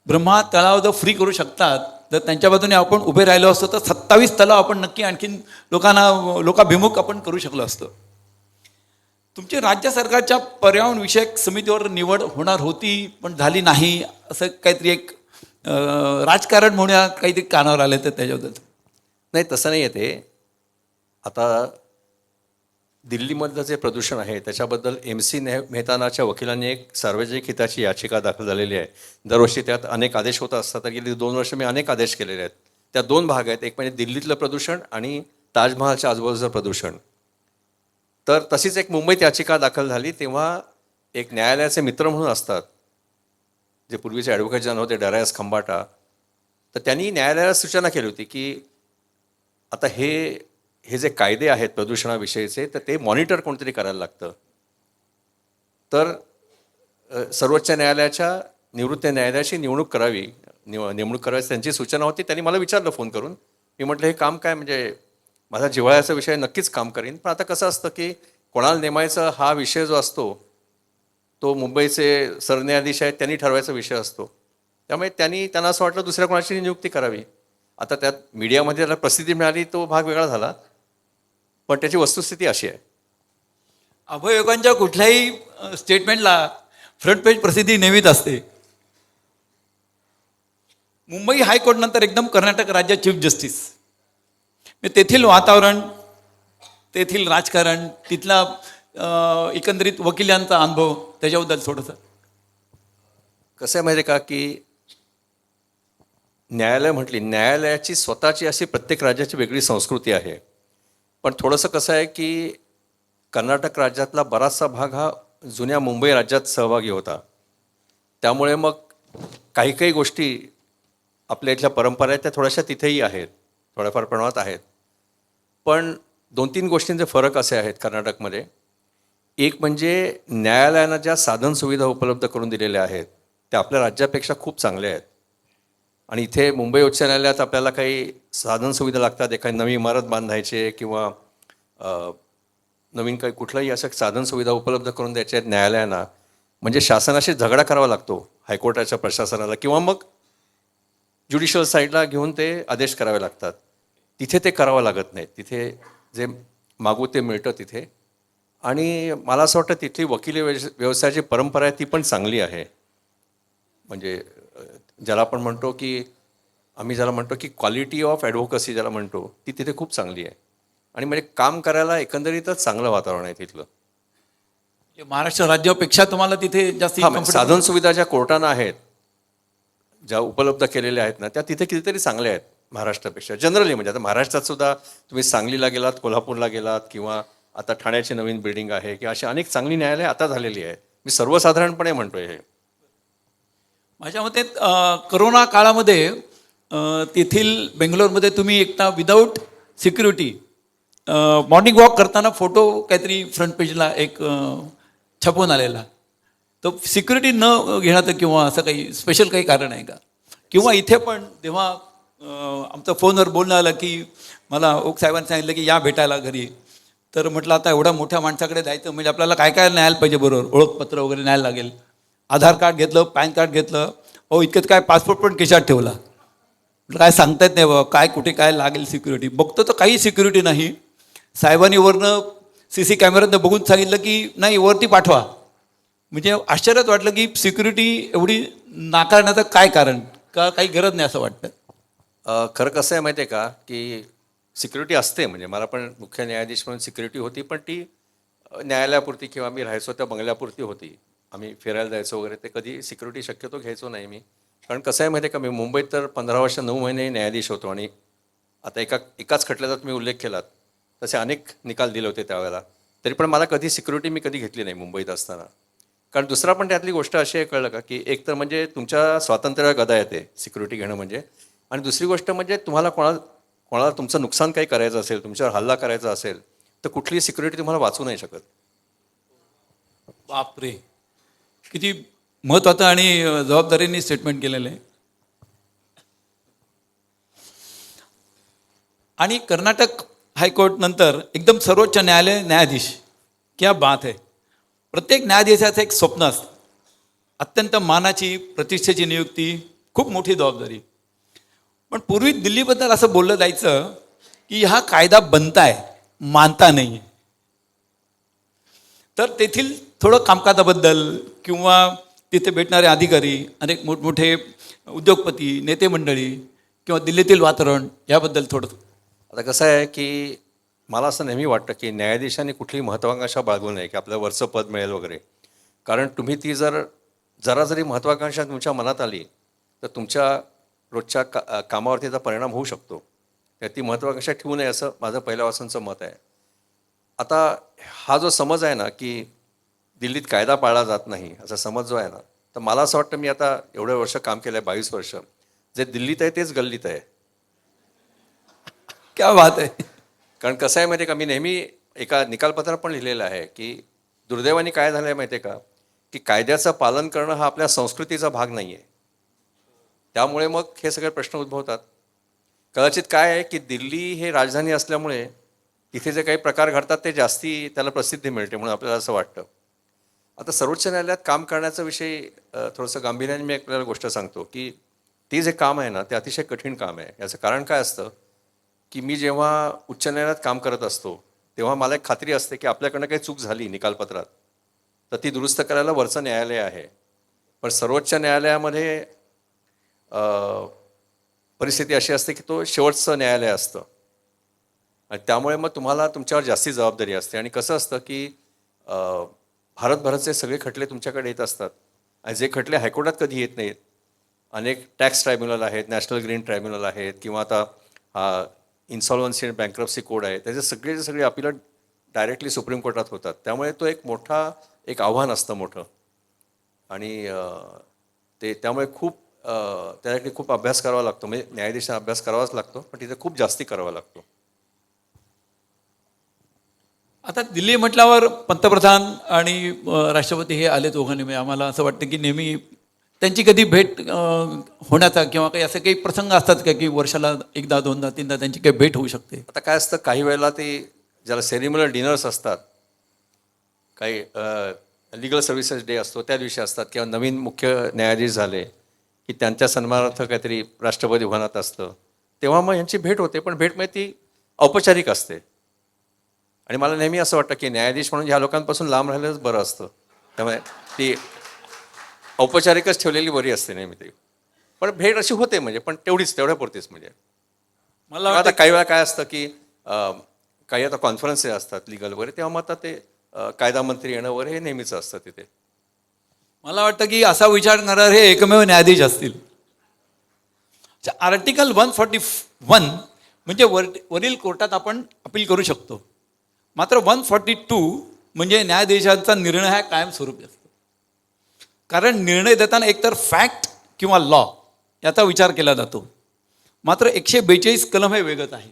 ब्रह्मा तलाव जर फ्री करू शकतात, जर त्यांच्या बाजूने आपण उभे राहिलो असतो तर 27 तलाव आपण नक्की आणखीन लोकाभिमुख आपण करू शकलो असतो. तुमची राज्य सरकारच्या पर्यावरण विषयक समितीवर निवड होणार होती पण झाली नाही, असं काहीतरी एक राजकारण म्हणूया काहीतरी कानावर आले तर त्याच्याबद्दल. नाही, तसं नाही आहे ते. आता दिल्लीमधलं जे प्रदूषण आहे त्याच्याबद्दल MC मेहता नावाच्या वकिलांनी एक सार्वजनिक हिताची याचिका दाखल झालेली आहे. दरवर्षी त्यात अनेक आदेश होत असतात. तर गेली 2 वर्ष मी अनेक आदेश केलेले आहेत. त्या 2 भाग आहेत. एक म्हणजे दिल्लीतलं प्रदूषण आणि ताजमहालच्या आजूबाजूचं प्रदूषण. तर तशीच एक मुंबईत याचिका दाखल झाली, तेव्हा एक न्यायालयाचे मित्र म्हणून असतात, जे पूर्वीचे ॲडव्होकेट जनरल होते डरायस खंबाटा, तर त्यांनी न्यायालयाला सूचना केली होती की आता हे जे कायदे आहेत प्रदूषणाविषयीचे, तर ते मॉनिटर कोणतरी करायला लागतं. तर सर्वोच्च न्यायालयाच्या निवृत्त न्यायालयाची नेमणूक करावी, नेमणूक करायची त्यांची सूचना होती. त्यांनी मला विचारलं फोन करून. मी म्हटलं हे काम काय, म्हणजे माझा जिव्हाळ्याचा विषय, नक्कीच काम करीन. पण आता कसं असतं की कोणाला नेमायचा हा विषय जो असतो तो मुंबईचे सरन्यायाधीश आहेत त्यांनी ठरवायचा विषय असतो. त्यामुळे त्यांना असं वाटलं दुसऱ्या कोणाची नियुक्ती करावी. आता त्यात मीडियामध्ये त्याला प्रसिद्धी मिळाली, तो भाग वेगळा झाला, पण त्याची वस्तुस्थिती अशी आहे. अभययोगांच्या कुठल्याही स्टेटमेंटला फ्रंट पेज प्रसिद्धी नेहमीच असते. मुंबई हायकोर्ट नंतर एकदम कर्नाटक राज्यात चीफ जस्टिस, तेथील वातावरण, तेथील राजकारण, तिथला एकंदरीत वकिलांचा अनुभव, त्याच्याबद्दल थोडंसं. कसं आहे माहिती आहे का की न्यायालय म्हटली, न्यायालयाची स्वतःची अशी प्रत्येक राज्याची वेगळी संस्कृती आहे. पण थोडंसं कसं आहे की कर्नाटक राज्यातला बराचसा भाग हा जुन्या मुंबई राज्यात सहभागी होता. त्यामुळे मग काही काही गोष्टी आपल्या इथल्या परंपरा आहेत त्या थोड्याशा तिथेही आहेत, थोड्याफार प्रमाणात आहेत. पण 2-3 गोष्टींचे फरक असे आहेत कर्नाटकमध्ये. एक म्हणजे न्यायालयानं ज्या साधनसुविधा उपलब्ध करून दिलेल्या आहेत त्या आपल्या राज्यापेक्षा खूप चांगल्या आहेत. आणि इथे मुंबई उच्च न्यायालयात आपल्याला काही साधनसुविधा लागतात, एखादी नवी इमारत बांधायची किंवा नवीन काही कुठलाही अशा साधनसुविधा उपलब्ध करून द्यायच्या आहेत न्यायालयांना, म्हणजे शासनाशी झगडा करावा लागतो हायकोर्टाच्या प्रशासनाला, किंवा मग ज्युडिशियल साईडला घेऊन ते आदेश करावे लागतात. तिथे ते करावं लागत नाही. तिथे जे मागू ते मिळतं तिथे. आणि मला असं वाटतं तिथली वकिली व्यवसायाची परंपरा आहे ती पण चांगली आहे. म्हणजे ज्याला आपण म्हणतो की ज्याला म्हणतो की क्वालिटी ऑफ ॲडव्होकसी ज्याला म्हणतो, ती तिथे खूप चांगली आहे. आणि म्हणजे काम करायला एकंदरीतच चांगलं वातावरण आहे तिथलं. महाराष्ट्र राज्यापेक्षा तुम्हाला तिथे जास्त साधन सुविधा ज्या कोर्टानं आहेत, ज्या उपलब्ध केलेल्या आहेत ना, त्या तिथे कितीतरी चांगल्या आहेत महाराष्ट्रापेक्षा जनरली. म्हणजे आता महाराष्ट्रात सुद्धा तुम्ही सांगलीला गेलात, कोल्हापूरला गेलात, किंवा आता ठाण्याची नवीन बिल्डिंग आहे, किंवा अशी अनेक चांगली न्यायालय आता झालेली आहे. मी सर्वसाधारणपणे म्हणतोय हे. माझ्या मते करोना काळामध्ये तेथील बेंगलोरमध्ये तुम्ही एकटा विदाऊट सिक्युरिटी मॉर्निंग वॉक करताना फोटो काहीतरी फ्रंट पेजला एक छापून आलेला, तो सिक्युरिटी न घेण्याचं किंवा असं काही स्पेशल काही कारण आहे का? किंवा इथे पण जेव्हा आमचं फोनवर बोलणं आलं की मला ओक साहेबांनी सांगितलं की या भेटायला घरी, तर म्हटलं आता एवढ्या मोठ्या माणसाकडे जायचं म्हणजे आपल्याला काय काय न्यायला पाहिजे, बरोबर ओळखपत्र वगैरे न्यायला लागेल, आधार कार्ड घेतलं, पॅन कार्ड घेतलं, इतकंच काय पासपोर्ट पण खिशात ठेवला. म्हटलं काय सांगता येत नाही बाबा, काय कुठे काय लागेल सिक्युरिटी. बघतो तर काही सिक्युरिटी नाही. साहेबांनी वरनं CC कॅमेऱ्यानं बघून सांगितलं की नाही वरती पाठवा. म्हणजे आश्चर्यात वाटलं की सिक्युरिटी एवढी नाकारण्याचं काय कारण, का काही गरज नाही असं वाटतं. खरं कसं आहे माहिती आहे का की सिक्युरिटी असते, म्हणजे मला पण मुख्य न्यायाधीश म्हणून सिक्युरिटी होती, पण ती न्यायालयापुरती किंवा आम्ही राहायचो त्या बंगल्यापुरती होती. आम्ही फिरायला जायचो वगैरे, ते कधी सिक्युरिटी शक्यतो घ्यायचो नाही मी. कारण कसं आहे माहिती आहे का, मी मुंबईत तर 15 वर्ष 9 महिने न्यायाधीश होतो. आणि आता एकाच खटल्याचा तुम्ही उल्लेख केलात, तसे अनेक निकाल दिले होते त्यावेळेला. तरी पण मला कधी सिक्युरिटी मी कधी घेतली नाही मुंबईत असताना. कारण दुसरा पण त्यातली गोष्ट अशी आहे, कळलं का, की एक तर म्हणजे तुमच्या स्वातंत्र्याला गदा येते सिक्युरिटी घेणं म्हणजे. आणि दुसरी गोष्ट म्हणजे तुम्हाला कोणाला तुमचं नुकसान काही करायचं असेल, तुमच्यावर हल्ला करायचा असेल, तर कुठली सिक्युरिटी तुम्हाला वाचू नाही शकत. बापरे, किती महत्त्वाचं आणि जबाबदारीने स्टेटमेंट केलेलं आहे. आणि कर्नाटक हायकोर्ट नंतर एकदम सर्वोच्च न्यायालय न्यायाधीश, क्या बात आहे. प्रत्येक न्यायाधीशाचं एक स्वप्न असतं, अत्यंत मानाची प्रतिष्ठेची नियुक्ती, खूप मोठी जबाबदारी. पण पूर्वी दिल्लीबद्दल असं बोललं जायचं की हा कायदा बनताय, मानता नाही. तर तेथील थोडं कामकाजाबद्दल किंवा तिथे भेटणारे अधिकारी, अनेक मोठमोठे उद्योगपती, नेते मंडळी किंवा दिल्लीतील वातावरण, याबद्दल थोडं. आता कसं आहे की मला असं नेहमी वाटतं की न्यायाधीशांनी कुठलीही महत्त्वाकांक्षा बाळगू नये की आपल्याला वरचं पद मिळेल वगैरे. कारण तुम्ही ती जरा जरी महत्त्वाकांक्षा तुमच्या मनात आली तर तुमच्या रोजच्या कामावरती त्याचा परिणाम होऊ शकतो. तर ती महत्त्वाकांक्षा ठेवू नये असं माझं पहिल्यापासूनचं मत आहे. आता हा जो समज आहे ना, की दिल्लीत कायदा पाळला जात नाही असा समज जो आहे ना, तर मला असं वाटतं मी आता एवढे वर्ष काम केलं आहे 22 वर्ष, जे दिल्लीत आहे तेच गल्लीत आहे. क्या बात आहे. कारण कसं आहे माहिती आहे का, मी नेहमी एका निकालपत्रात पण लिहिलेलं आहे की दुर्दैवाने काय झालं आहे माहिती आहे का, की कायद्याचं पालन करणं हा आपल्या संस्कृतीचा भाग नाही आहे. त्यामुळे मग हे सगळे प्रश्न उद्भवतात. कदाचित काय आहे की दिल्ली हे राजधानी असल्यामुळे तिथे जे काही प्रकार घडतात ते जास्ती त्याला प्रसिद्धी मिळते म्हणून आपल्याला असं वाटतं. आता सर्वोच्च न्यायालयात काम करण्याचा विषय थोडंसं गांभीर्याने मी आपल्याला गोष्ट सांगतो की ते जे काम आहे ना ते अतिशय कठीण काम आहे. याचं कारण काय असतं की मी जेव्हा उच्च न्यायालयात काम करत असतो तेव्हा मला एक खात्री असते की आपल्याकडनं काही चूक झाली निकालपत्रात तर ती दुरुस्त करायला वरचं न्यायालय आहे. पण सर्वोच्च न्यायालयामध्ये परिस्थिती अशी असते की तो शेवटचं न्यायालय असतं आणि त्यामुळे मग तुम्हाला तुमच्यावर जास्ती जबाबदारी असते. आणि कसं असतं की भारतभराचे सगळे खटले तुमच्याकडे येत असतात आणि जे खटले हायकोर्टात कधी येत नाहीत. अनेक टॅक्स ट्रायब्युनल आहेत, नॅशनल ग्रीन ट्रायब्युनल आहेत किंवा आता इन्सॉल्वन्सी अँड बँक्रप्सी कोड आहे, त्याचे सगळे अपील डायरेक्टली सुप्रीम कोर्टात होतात. त्यामुळे तो एक आव्हान असतं मोठं आणि त्यामुळे त्यासाठी खूप अभ्यास करावा लागतो. म्हणजे न्यायाधीशांना अभ्यास करावाच लागतो पण तिथे खूप जास्ती करावा लागतो. आता दिल्ली म्हटल्यावर पंतप्रधान आणि राष्ट्रपती हे आले दोघांनी. म्हणजे आम्हाला असं वाटतं की नेहमी त्यांची कधी भेट होण्याचा किंवा काही असे काही प्रसंग असतात का की वर्षाला एकदा दोनदा तीनदा त्यांची काही भेट होऊ शकते? आता काय असतं काही वेळेला ते ज्याला सेरिमोनियल डिनर्स असतात, काही लिगल सर्व्हिसेस डे असतो त्या दिवशी असतात किंवा नवीन मुख्य न्यायाधीश झाले की त्यांच्या सन्मानार्थ काहीतरी राष्ट्रपती भवनात असतं तेव्हा मग यांची भेट होते. पण भेट म्हणजे ती औपचारिक असते आणि मला नेहमी असं वाटतं की न्यायाधीश म्हणून ह्या लोकांपासून लांब राहिलंच बरं असतं. त्यामुळे ती औपचारिकच ठेवलेली बरी असते नेहमी ती. पण भेट अशी होते म्हणजे पण तेवढ्यापुरतीच म्हणजे. मला आता काही वेळा काय असतं की काही आता कॉन्फरन्सेस असतात लिगल वगैरे तेव्हा मग आता ते कायदा मंत्री येणं वगैरे हे नेहमीच असतं तिथे. मला वाटतं की असा विचार करणारे हे एकमेव न्यायाधीश असतील. आर्टिकल 141 म्हणजे वरील कोर्टात आपण अपील करू शकतो. मात्र 142 म्हणजे न्यायाधीशांचा निर्णय हा कायमस्वरूपी असतो. कारण निर्णय देताना एकतर फॅक्ट किंवा लॉ याचा विचार केला जातो. मात्र 142 कलम हे वेगळंच आहे.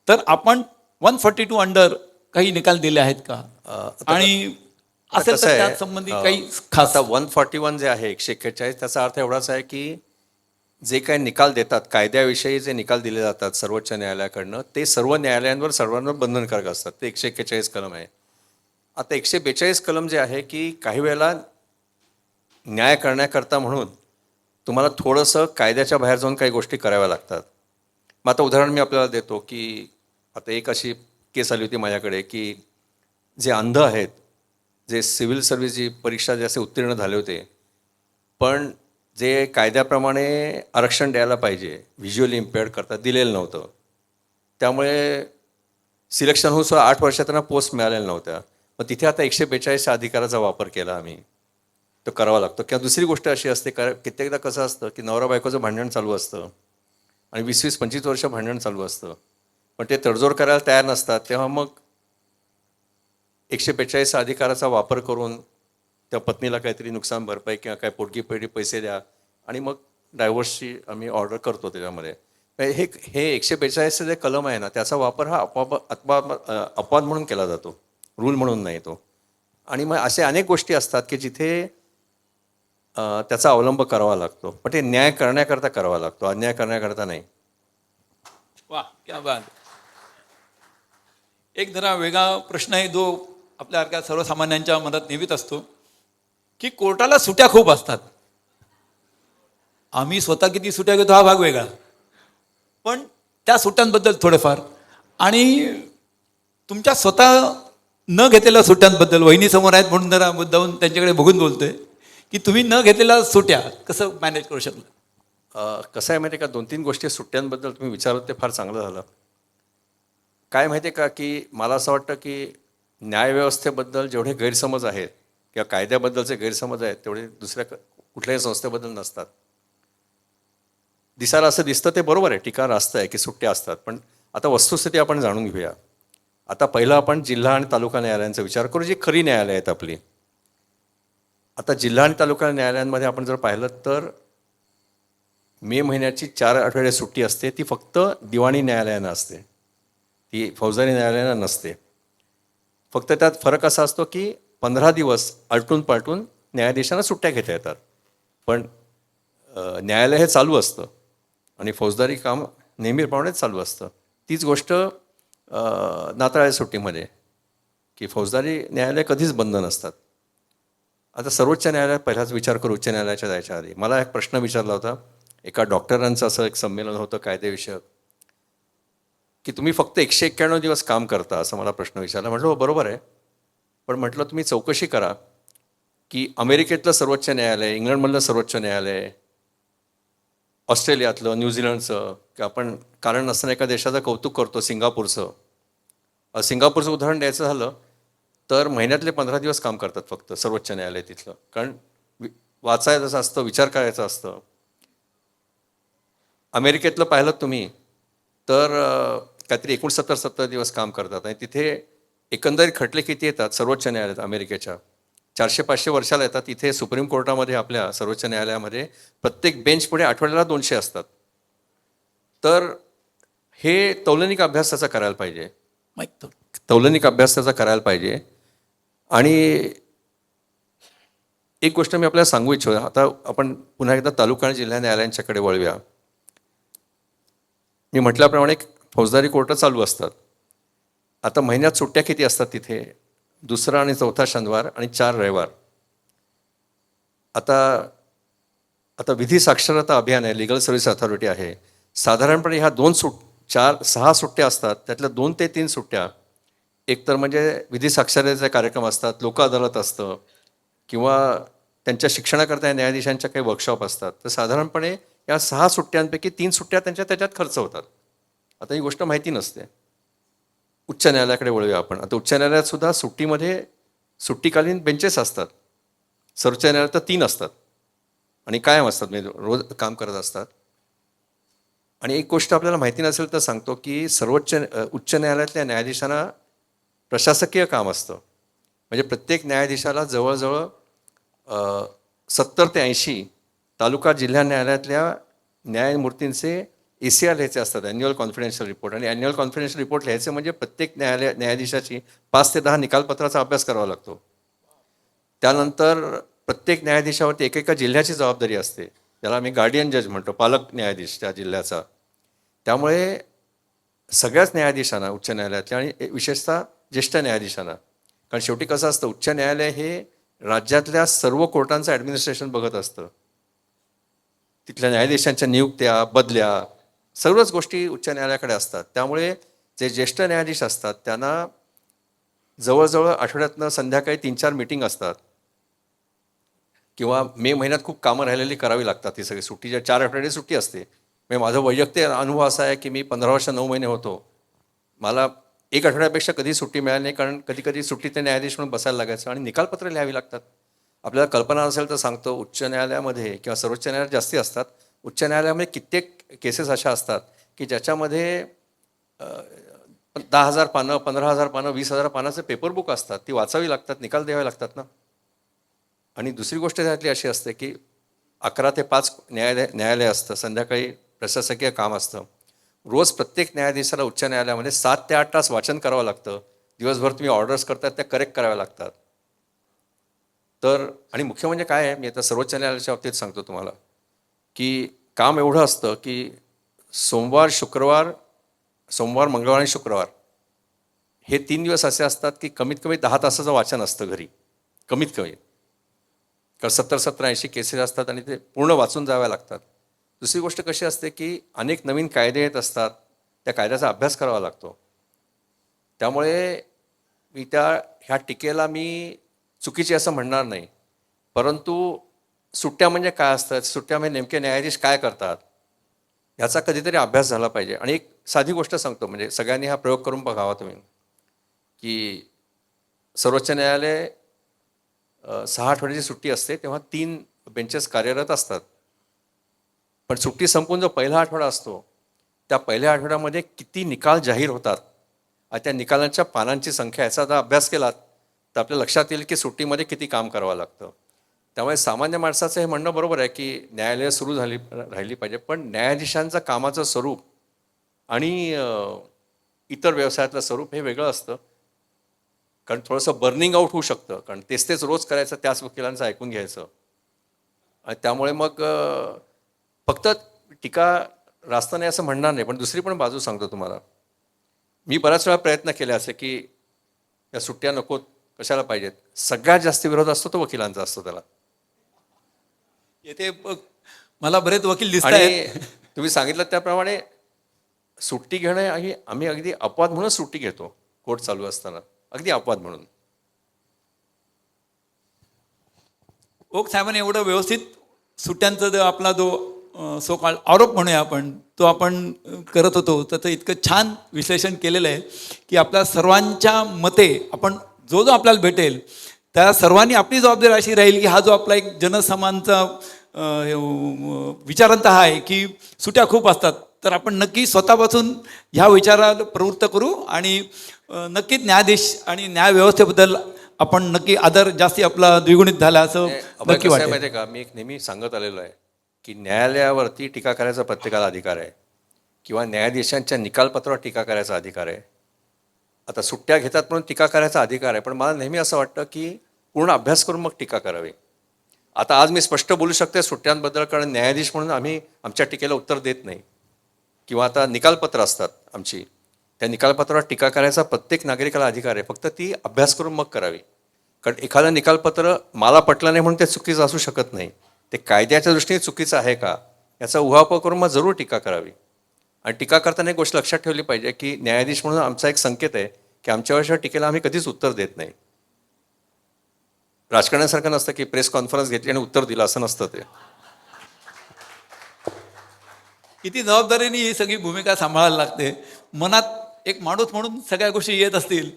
तर आपण 142 अंडर काही निकाल दिले आहेत का आणि असेल तर त्या संबंधी काही खास? आता 141 जे आहे 141 त्याचा अर्थ एवढाच आहे की जे काही निकाल देतात कायद्याविषयी जे निकाल दिले जातात सर्वोच्च न्यायालयाकडनं ते सर्व न्यायालयांवर सर्वांवर बंधनकारक असतात. ते 141 कलम आहे. आता 142 कलम जे आहे की काही वेळेला न्याय करण्याकरता म्हणून तुम्हाला थोडंसं कायद्याच्या बाहेर जाऊन काही गोष्टी कराव्या लागतात. मग आता उदाहरण मी आपल्याला देतो की आता एक अशी केस आली होती माझ्याकडे की जे अंध आहेत, जे सिव्हिल सर्व्हिसची परीक्षा जे असे उत्तीर्ण झाले होते पण जे कायद्याप्रमाणे आरक्षण द्यायला पाहिजे व्हिज्युअली इम्पेअर्ड करता दिलेलं नव्हतं. त्यामुळे सिलेक्शन होऊन सुद्धा 8 वर्षात त्यांना पोस्ट मिळालेल्या नव्हत्या. मग तिथे आता 142 अधिकाराचा वापर केला आम्ही. तो करावा लागतो. किंवा दुसरी गोष्ट अशी असते कित्येकदा कसं असतं की नवरा बायकोचं भांडण चालू असतं आणि 20-25 वर्ष भांडण चालू असतं पण ते तडजोड करायला तयार नसतात. तेव्हा मग 142 अधिकाराचा वापर करून त्या पत्नीला काहीतरी नुकसान भरपाई किंवा काय पोटगी पैसे द्या आणि मग डायव्होर्सची आम्ही ऑर्डर करतो त्याच्यामध्ये. हे 142 जे कलम आहे ना त्याचा वापर हा अपवाद म्हणून केला जातो, रूल म्हणून नाही तो. आणि मग असे अनेक गोष्टी असतात की जिथे त्याचा अवलंब करावा लागतो पण ते न्याय करण्याकरता करावा लागतो, अन्याय करण्याकरता नाही. वा, क्या बात. एक जरा वेगळा प्रश्न आहे जो आपल्यासारख्या सर्वसामान्यांच्या मनात नेहमीच असतो की कोर्टाला सुट्या खूप असतात. आम्ही स्वतः किती सुट्या घेतो हा भाग वेगळा, पण त्या सुट्ट्यांबद्दल थोडेफार आणि तुमच्या स्वतः न घेतलेल्या सुट्ट्यांबद्दल वहिनीसमोर आहेत म्हणून जरा मुद्दाहून त्यांच्याकडे बघून बोलतोय की तुम्ही न घेतलेल्या सुट्ट्या कसं मॅनेज करू शकला? कसं आहे माहिती आहे का, 2-3 गोष्टी सुट्ट्यांबद्दल तुम्ही विचारत ते फार चांगलं झालं. काय माहिती आहे का की मला असं वाटतं की न्यायव्यवस्थेबद्दल जेवढे गैरसमज आहेत किंवा कायद्याबद्दलचे गैरसमज आहेत तेवढे दुसऱ्या कुठल्याही संस्थेबद्दल नसतात. दिसायला असं दिसतं ते बरोबर आहे, टीका रास्त आहे की सुट्ट्या असतात, पण आता वस्तुस्थिती आपण जाणून घेऊया. आता पहिलं आपण जिल्हा आणि तालुका न्यायालयांचा विचार करू, जी खरी न्यायालय आहेत आपली. आता जिल्हा आणि तालुका न्यायालयांमध्ये आपण जर पाहिलं तर मे महिन्याची 4 आठवडे सुट्टी असते, ती फक्त दिवाणी न्यायालयांना असते, ती फौजदारी न्यायालयांना नसते. फक्त त्यात फरक असा असतो की 15 दिवस आलटून पालटून न्यायाधीशांना सुट्ट्या घेता येतात, पण न्यायालय हे चालू असतं आणि फौजदारी काम नेहमीप्रमाणेच चालू असतं. तीच गोष्ट नाताळ्या सुट्टीमध्ये, की फौजदारी न्यायालय कधीच बंद नसतात. आता सर्वोच्च न्यायालयात पहिलाच विचार करू, उच्च न्यायालयाच्या जायच्या आधी मला एक प्रश्न विचारला होता. एका डॉक्टरांचं असं एक संमेलन होतं कायदेविषयक, की तुम्ही फक्त 191 दिवस काम करता, असं मला प्रश्न विचारला. म्हटलं हो बरोबर आहे, पण म्हटलं तुम्ही चौकशी करा की अमेरिकेतलं सर्वोच्च न्यायालय, इंग्लंडमधलं सर्वोच्च न्यायालय, ऑस्ट्रेलियातलं, न्यूझीलंडचं, की आपण कारण नसताना एका देशाचं कौतुक करतो, सिंगापूरचं. सिंगापूरचं उदाहरण द्यायचं झालं तर महिन्यातले 15 दिवस काम करतात फक्त सर्वोच्च न्यायालय तिथलं, कारण वाचायचं असतं, विचार करायचं असतं. अमेरिकेतलं पाहिलं तुम्ही तर काहीतरी 69 दिवस काम करतात, आणि तिथे एकंदरीत खटले किती येतात सर्वोच्च न्यायालयात अमेरिकेच्या? 400-500 वर्षाला येतात. इथे सुप्रीम कोर्टामध्ये आपल्या सर्वोच्च न्यायालयामध्ये प्रत्येक बेंच पुढे आठवड्याला 200 असतात. तर हे तौलनिक अभ्यास त्याचा करायला पाहिजे, तौलनिक अभ्यास त्याचा करायला पाहिजे. आणि एक गोष्ट मी आपल्याला सांगू इच्छितो. आता आपण पुन्हा एकदा तालुका आणि जिल्हा न्यायालयांच्याकडे वळूया. मी म्हटल्याप्रमाणे फौजदारी कोर्ट चालू असतात. आता महिन्यात सुट्ट्या किती असतात तिथे? दुसरा आणि चौथा शनिवार आणि 4 रविवार. आता विधी साक्षरता अभियान आहे, लिगल सर्व्हिस अथॉरिटी आहे. साधारणपणे ह्या 6 सुट्ट्या असतात, त्यातल्या 2 ते 3 सुट्ट्या एकतर म्हणजे विधी साक्षरतेचे कार्यक्रम असतात, लोक अदालत असतं, किंवा त्यांच्या शिक्षणाकरता न्यायाधीशांच्या काही वर्कशॉप असतात. तर साधारणपणे या 6 सुट्ट्यांपैकी 3 सुट्ट्या त्याच्यात खर्च होतात. आता ही गोष्ट माहिती नसते. उच्च न्यायालयाकडे वळूया आपण. आता उच्च न्यायालयात सुद्धा सुट्टीमध्ये सुट्टीकालीन बेंचेस असतात. सर्वोच्च न्यायालयात तर 3 असतात आणि कायम असतात, म्हणजे रोज काम करत असतात. आणि एक गोष्ट आपल्याला माहिती नसेल तर सांगतो की उच्च न्यायालयातल्या न्यायाधीशांना प्रशासकीय काम असतं. म्हणजे प्रत्येक न्यायाधीशाला जवळजवळ 70 ते 80 तालुका जिल्हा न्यायालयातल्या न्यायमूर्तींचे ACR लिहायचे असतात, ॲन्युअल कॉन्फिडेन्शियल रिपोर्ट. आणि ॲन्युअल कॉन्फिडेन्शियल रिपोर्ट लिहायचे म्हणजे प्रत्येक न्यायाधीशाची 5 ते 10 निकालपत्राचा अभ्यास करावा लागतो. त्यानंतर प्रत्येक न्यायाधीशावरती एकेका जिल्ह्याची जबाबदारी असते, त्याला आम्ही गार्डियन जज म्हणतो, पालक न्यायाधीश त्या जिल्ह्याचा. त्यामुळे सगळ्याच न्यायाधीशांना, उच्च न्यायालयातल्या आणि विशेषतः ज्येष्ठ न्यायाधीशांना, कारण शेवटी कसं असतं, उच्च न्यायालय हे राज्यातल्या सर्व कोर्टांचं ॲडमिनिस्ट्रेशन बघत असतं. तिथल्या न्यायाधीशांच्या नियुक्त्या, बदल्या, सर्वच गोष्टी उच्च न्यायालयाकडे असतात. त्यामुळे जे ज्येष्ठ न्यायाधीश असतात त्यांना जवळजवळ आठवड्यातनं संध्याकाळी 3-4 मीटिंग असतात, किंवा मे महिन्यात खूप कामं राहिलेली करावी लागतात. ती सगळी सुट्टीच्या 4 आठवडे सुट्टी असते. म्हणजे माझा वैयक्तिक अनुभव असा आहे की मी 15 वर्ष 9 महिने होतो, मला 1 आठवड्यापेक्षा कधी सुट्टी मिळाली नाही, कारण कधी कधी ते न्यायाधीश म्हणून बसायला लागायचं आणि निकालपत्र लिहावी लागतात. आपल्याला कल्पना नसेल तर सांगतो, उच्च न्यायालयामध्ये किंवा सर्वोच्च न्यायालयात जास्ती असतात, उच्च न्यायालयामध्ये कित्येक केसेस अशा असतात की ज्याच्यामध्ये 10,000 पानं, 15,000 पानं, 20,000 पानाचे पेपर बुक असतात, ती वाचावी लागतात, निकाल द्यावे लागतात ना. आणि दुसरी गोष्ट त्यातली अशी असते की 11 ते 5 न्यायालय असतं, संध्याकाळी प्रशासकीय काम असतं. रोज प्रत्येक न्यायाधीशाला उच्च न्यायालयामध्ये 7 ते 8 तास वाचन करावं लागतं. दिवसभर तुम्ही ऑर्डर्स करतात त्या करेक्ट कराव्या लागतात. तर आणि मुख्य म्हणजे काय आहे, मी आता सर्वोच्च न्यायालयाच्या बाबतीत सांगतो तुम्हाला, की काम एवढं असतं की सोमवार, मंगळवार आणि शुक्रवार हे 3 दिवस असे असतात की कमीत कमी 10 तासाचं वाचन असतं घरी, कमीत कमी. कारण 70-80 केसेस असतात आणि ते पूर्ण वाचून जाव्या लागतात. दुसरी गोष्ट कशी असते की अनेक नवीन कायदे येत असतात, त्या कायद्याचा अभ्यास करावा लागतो. त्यामुळे ह्या टीकेला मी चुकीची असं म्हणणार नाही, परंतु सुट्ट्या म्हणजे काय असतात, सुट्ट्या म्हणजे नेमके न्यायाधीश काय करतात ह्याचा कधीतरी अभ्यास झाला पाहिजे. आणि एक साधी गोष्ट सांगतो, म्हणजे सगळ्यांनी हा प्रयोग करून बघावा तुम्ही, की सर्वोच्च न्यायालय 6 आठवड्याची सुट्टी असते तेव्हा 3 बेंचेस कार्यरत असतात. पण सुट्टी संपून जो पहिला आठवडा असतो त्या पहिल्या आठवड्यामध्ये किती निकाल जाहीर होतात आणि त्या निकालांच्या पानांची संख्या याचा जर अभ्यास केलात तर आपल्या लक्षात येईल की सुट्टीमध्ये किती काम करावं लागतं. त्यामुळे सामान्य माणसाचं हे म्हणणं बरोबर आहे की न्यायालयं सुरू राहिली पाहिजे, पण न्यायाधीशांचं कामाचं स्वरूप आणि इतर व्यवसायातलं स्वरूप हे वेगळं असतं. कारण थोडंसं बर्निंग आउट होऊ शकतं, कारण तेच रोज करायचं, त्याच वकिलांचं ऐकून घ्यायचं आणि त्यामुळे मग फक्त टीका रास्त नाही असं म्हणणार नाही, पण दुसरी पण बाजू सांगतो तुम्हाला. मी बऱ्याच वेळा प्रयत्न केले असे की या सुट्ट्या नको, कशाला पाहिजेत. सगळ्यात जास्त विरोध असतो तो वकिलांचा असतो त्याला. येथे मला बरेच वकील दिसत आणि आहेत. तुम्ही सांगितलं त्याप्रमाणे सुट्टी घेणं ही आम्ही अगदी अपवाद म्हणून सुट्टी घेतो कोर्ट चालू असताना, अगदी अपवाद म्हणून. ओक साहेबांनी एवढं व्यवस्थित सुट्ट्यांचा जो आपला जो सो कॉल्ड आरोप म्हणूया आपण, तो आपण करत होतो, त्याचं इतकं छान विश्लेषण केलेलं आहे की आपल्या सर्वांच्या मते आपण जो आपल्याला भेटेल त्या सर्वांनी आपली जबाबदारी अशी राहील की हा जो आपला एक जनसमानचा विचारांत हा आहे की सुट्ट्या खूप असतात, तर आपण नक्की स्वतःपासून ह्या विचाराला प्रवृत्त करू आणि नक्कीच न्यायाधीश आणि न्यायव्यवस्थेबद्दल आपण नक्की आदर जास्ती आपला द्विगुणित झाला असं नक्की वाटतं. माहिती आहे का, मी एक नेहमी सांगत आलेलो आहे की न्यायालयावरती टीका करायचा प्रत्येकाला अधिकार आहे किंवा न्यायाधीशांच्या निकालपत्रावर टीका करायचा अधिकार आहे. आता सुट्ट्या घेतात म्हणून टीका करायचा अधिकार आहे, पण मला नेहमी असं वाटतं की पूर्ण अभ्यास करून मग टीका करावी. आता आज मी स्पष्ट बोलू शकते सुट्ट्यांबद्दल, कारण न्यायाधीश म्हणून आम्ही आमच्या टीकेला उत्तर देत नाही. किंवा आता निकालपत्र असतात आमची, त्या निकालपत्रावर टीका करायचा प्रत्येक नागरिकाला अधिकार आहे, फक्त ती अभ्यास करून मग करावी. कारण एखादं निकालपत्र मला पटलं नाही म्हणून ते चुकीचं असू शकत नाही, ते कायद्याच्या दृष्टीने चुकीचं आहे का याचा उहापोह करून मग जरूर टीका करावी. आणि टीका करताना एक गोष्ट लक्षात ठेवली पाहिजे की न्यायाधीश म्हणून आमचा एक संकेत आहे की आमच्यावरच्या टीकेला आम्ही कधीच उत्तर देत नाही. राजकारण्यासारखं नसतं की प्रेस कॉन्फरन्स घेतली आणि उत्तर दिलं, असं नसतं ते. किती जबाबदारीने ही सगळी भूमिका सांभाळायला लागते. मनात एक माणूस म्हणून सगळ्या गोष्टी येत असतील,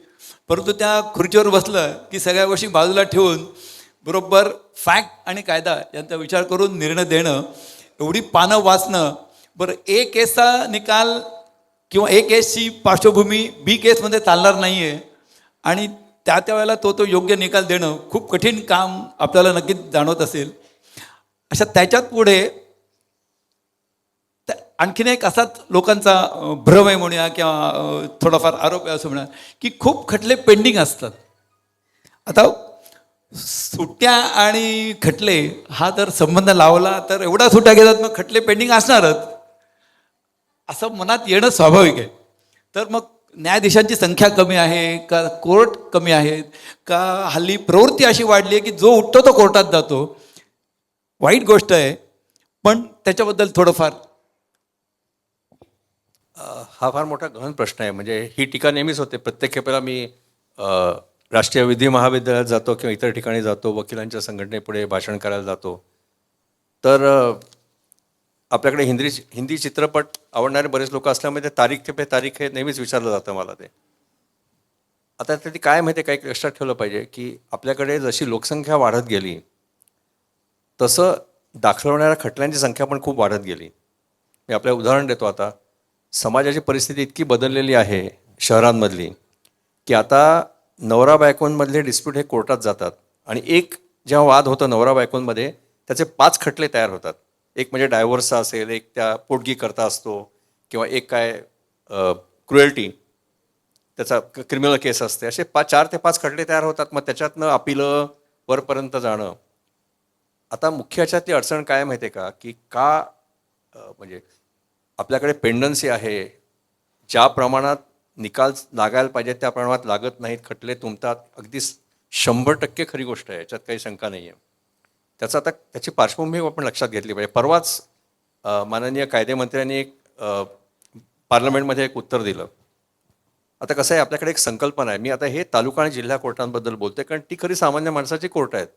परंतु त्या खुर्चीवर बसलं की सगळ्या गोष्टी बाजूला ठेवून बरोबर फॅक्ट आणि कायदा यांचा विचार करून निर्णय देणं, एवढी पानं वाचणं. बरं, ए केसचा निकाल किंवा ए केसची पार्श्वभूमी बी केसमध्ये चालणार नाही आहे आणि त्या वेळेला तो योग्य निकाल देणं खूप कठीण काम आपल्याला नक्कीच जाणवत असेल. अशा त्याच्यात पुढे आणखीन एक असाच लोकांचा भ्रम आहे म्हणूया किंवा थोडाफार आरोप आहे असं म्हणा की खूप खटले पेंडिंग असतात. आता सुट्ट्या आणि खटले हा जर संबंध लावला तर एवढा सुट्ट्या घेतात मग खटले पेंडिंग असणारच असं मनात येणं स्वाभाविक आहे. तर मग न्यायाधीशांची संख्या कमी आहे का, कोर्ट कमी आहेत का, हल्ली प्रवृत्ती अशी वाढली आहे की जो उठतो तो कोर्टात जातो. वाईट गोष्ट आहे, पण त्याच्याबद्दल थोडंफार. हा फार मोठा गहन प्रश्न आहे. म्हणजे ही टीका नेहमीच होते. प्रत्येक खेपेला मी राष्ट्रीय विधी महाविद्यालयात जातो किंवा इतर ठिकाणी जातो, वकिलांच्या संघटनेपुढे भाषण करायला जातो, तर आपल्याकडे हिंदी चित्रपट आवडणारे बरेच लोक असल्यामुळे तारीख पे तारीख हे नेहमीच विचारलं जातं मला ते. आता त्याची काय माहिती आहे, काही लक्षात ठेवलं पाहिजे की आपल्याकडे जशी लोकसंख्या वाढत गेली तसं दाखल होणाऱ्या खटल्यांची संख्या पण खूप वाढत गेली. मी आपल्याला उदाहरण देतो. आता समाजाची परिस्थिती इतकी बदललेली आहे शहरांमधली की आता नवरा बायकोंमधले डिस्प्यूट हे कोर्टात जातात आणि एक जेव्हा वाद होतं नवरा बायकोंमध्ये त्याचे 5 खटले तयार होतात. एक म्हणजे डायव्होर्सचा असेल, एक त्या पोटगी करता असतो, किंवा एक काय क्रुएल्टी त्याचा क्रिमिनल केस असते. असे 4 ते 5 खटले तयार होतात. मग त्याच्यातनं अपीलं वरपर्यंत जाणं. आता मुख्य याच्यातली अडचण काय माहिती आहे का की म्हणजे आपल्याकडे पेंडन्सी आहे, ज्या प्रमाणात निकाल लागायला पाहिजे त्या प्रमाणात लागत नाहीत, खटले तुंबतात. अगदी 100% खरी गोष्ट आहे, याच्यात काही शंका नाही आहे. त्याची पार्श्वभूमी आपण लक्षात घेतली पाहिजे. परवाच माननीय कायदेमंत्र्यांनी एक पार्लमेंटमध्ये एक उत्तर दिलं. आता कसं आहे, आपल्याकडे एक संकल्पना आहे. मी आता हे तालुका आणि जिल्हा कोर्टांबद्दल बोलते कारण ती खरी सामान्य माणसाची कोर्ट आहेत.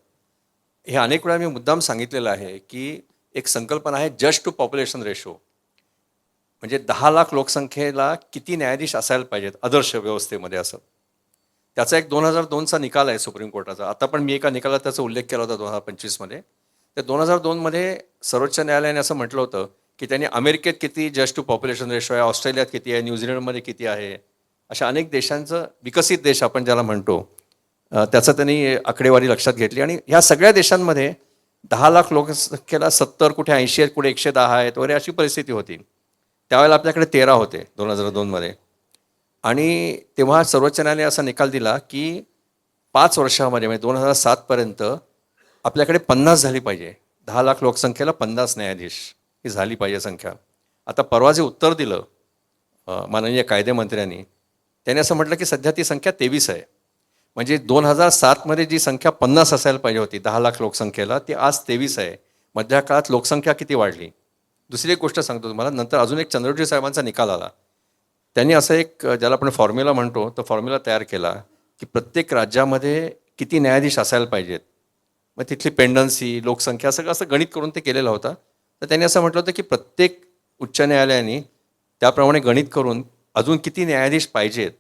हे अनेक वेळा मी मुद्दाम सांगितलेलं आहे की एक संकल्पना आहे जज टू पॉप्युलेशन रेशो. म्हणजे 10 लाख लोकसंख्येला किती न्यायाधीश असायला पाहिजेत आदर्श व्यवस्थेमध्ये असं. त्याचा एक 2002चा निकाल आहे सुप्रीम कोर्टाचा. आता पण मी एका निकालात त्याचा उल्लेख केला होता 2025मध्ये. तर 2002मध्ये सर्वोच्च न्यायालयाने असं म्हटलं होतं की त्यांनी अमेरिकेत किती जस्ट टू पॉप्युलेशन रेशो आहे, ऑस्ट्रेलियात किती आहे, न्यूझीलंडमध्ये किती आहे, अशा अनेक देशांचं विकसित देश आपण ज्याला म्हणतो त्याचं त्यांनी आकडेवारी लक्षात घेतली. आणि ह्या सगळ्या देशांमध्ये 10 लाख लोकसंख्येला 70, कुठे 80 आहेत, कुठे 110 आहेत वगैरे अशी परिस्थिती होती. त्यावेळेला आपल्याकडे 13 होते 2002मध्ये. आणि तेव्हा सर्वोच्च न्यायालयाने असा निकाल दिला की 5 वर्षामध्ये म्हणजे 2007पर्यंत आपल्याकडे 50 झाली पाहिजे. 10 लाख लोकसंख्येला 50 न्यायाधीश ही झाली पाहिजे संख्या. आता परवा जे उत्तर दिलं माननीय कायदेमंत्र्यांनी, त्यांनी असं म्हटलं की सध्या ती संख्या 23 आहे. म्हणजे 2007मध्ये जी संख्या 50 असायला पाहिजे होती 10 लाख लोकसंख्येला, ती आज 23 आहे. मधल्या काळात लोकसंख्या किती वाढली. दुसरी एक गोष्ट सांगतो तुम्हाला, नंतर अजून एक चंद्रवशी साहेबांचा निकाल आला. त्यांनी असं एक ज्याला आपण फॉर्म्युला म्हणतो तो फॉर्म्युला तयार केला की प्रत्येक राज्यामध्ये किती न्यायाधीश असायला पाहिजेत. मग तिथली पेंडन्सी, लोकसंख्या सगळं असं गणित करून ते केलेलं होतं. तर त्यांनी असं म्हटलं होतं की प्रत्येक उच्च न्यायालयाने त्याप्रमाणे गणित करून अजून किती न्यायाधीश पाहिजेत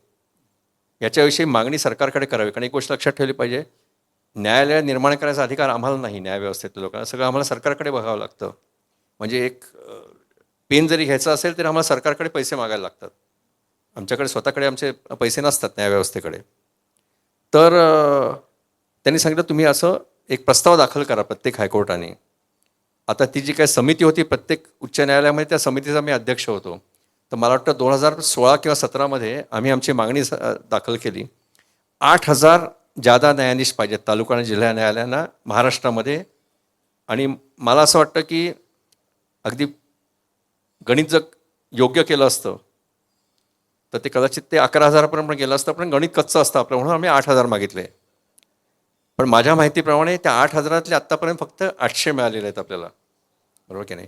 याच्याविषयी मागणी सरकारकडे करावी. कारण एक गोष्ट लक्षात ठेवली पाहिजे, न्यायालय निर्माण करायचा अधिकार आम्हाला नाही, न्यायव्यवस्थेतल्या लोकांना सगळं आम्हाला सरकारकडे बघावं लागतं. म्हणजे एक पेन जरी घ्यायचं असेल तरी आम्हाला सरकारकडे पैसे मागायला लागतात. आमच्याकडे स्वतःकडे आमचे पैसे नसतात न्यायव्यवस्थेकडे. तर त्यांनी सांगितलं तुम्ही असं एक प्रस्ताव दाखल करा प्रत्येक हायकोर्टाने. आता ती जी काही समिती होती प्रत्येक उच्च न्यायालयामध्ये, त्या समितीचा मी अध्यक्ष होतो. तर मला वाटतं 2016 किंवा 17मध्ये आम्ही आमची मागणी दाखल केली. 8,000 जादा न्यायाधीश पाहिजेत तालुका आणि जिल्हा न्यायालयांना महाराष्ट्रामध्ये. आणि मला असं वाटतं की अगदी गणित जर योग्य केलं असतं तर ते कदाचित ते 11,000पर्यंत गेलं असतं, पण गणित कच्चं असतं आपलं म्हणून आम्ही 8,000 मागितले. पण माझ्या माहितीप्रमाणे त्या 8,000तले आत्तापर्यंत फक्त 800 मिळालेले आहेत आपल्याला, बरोबर की नाही.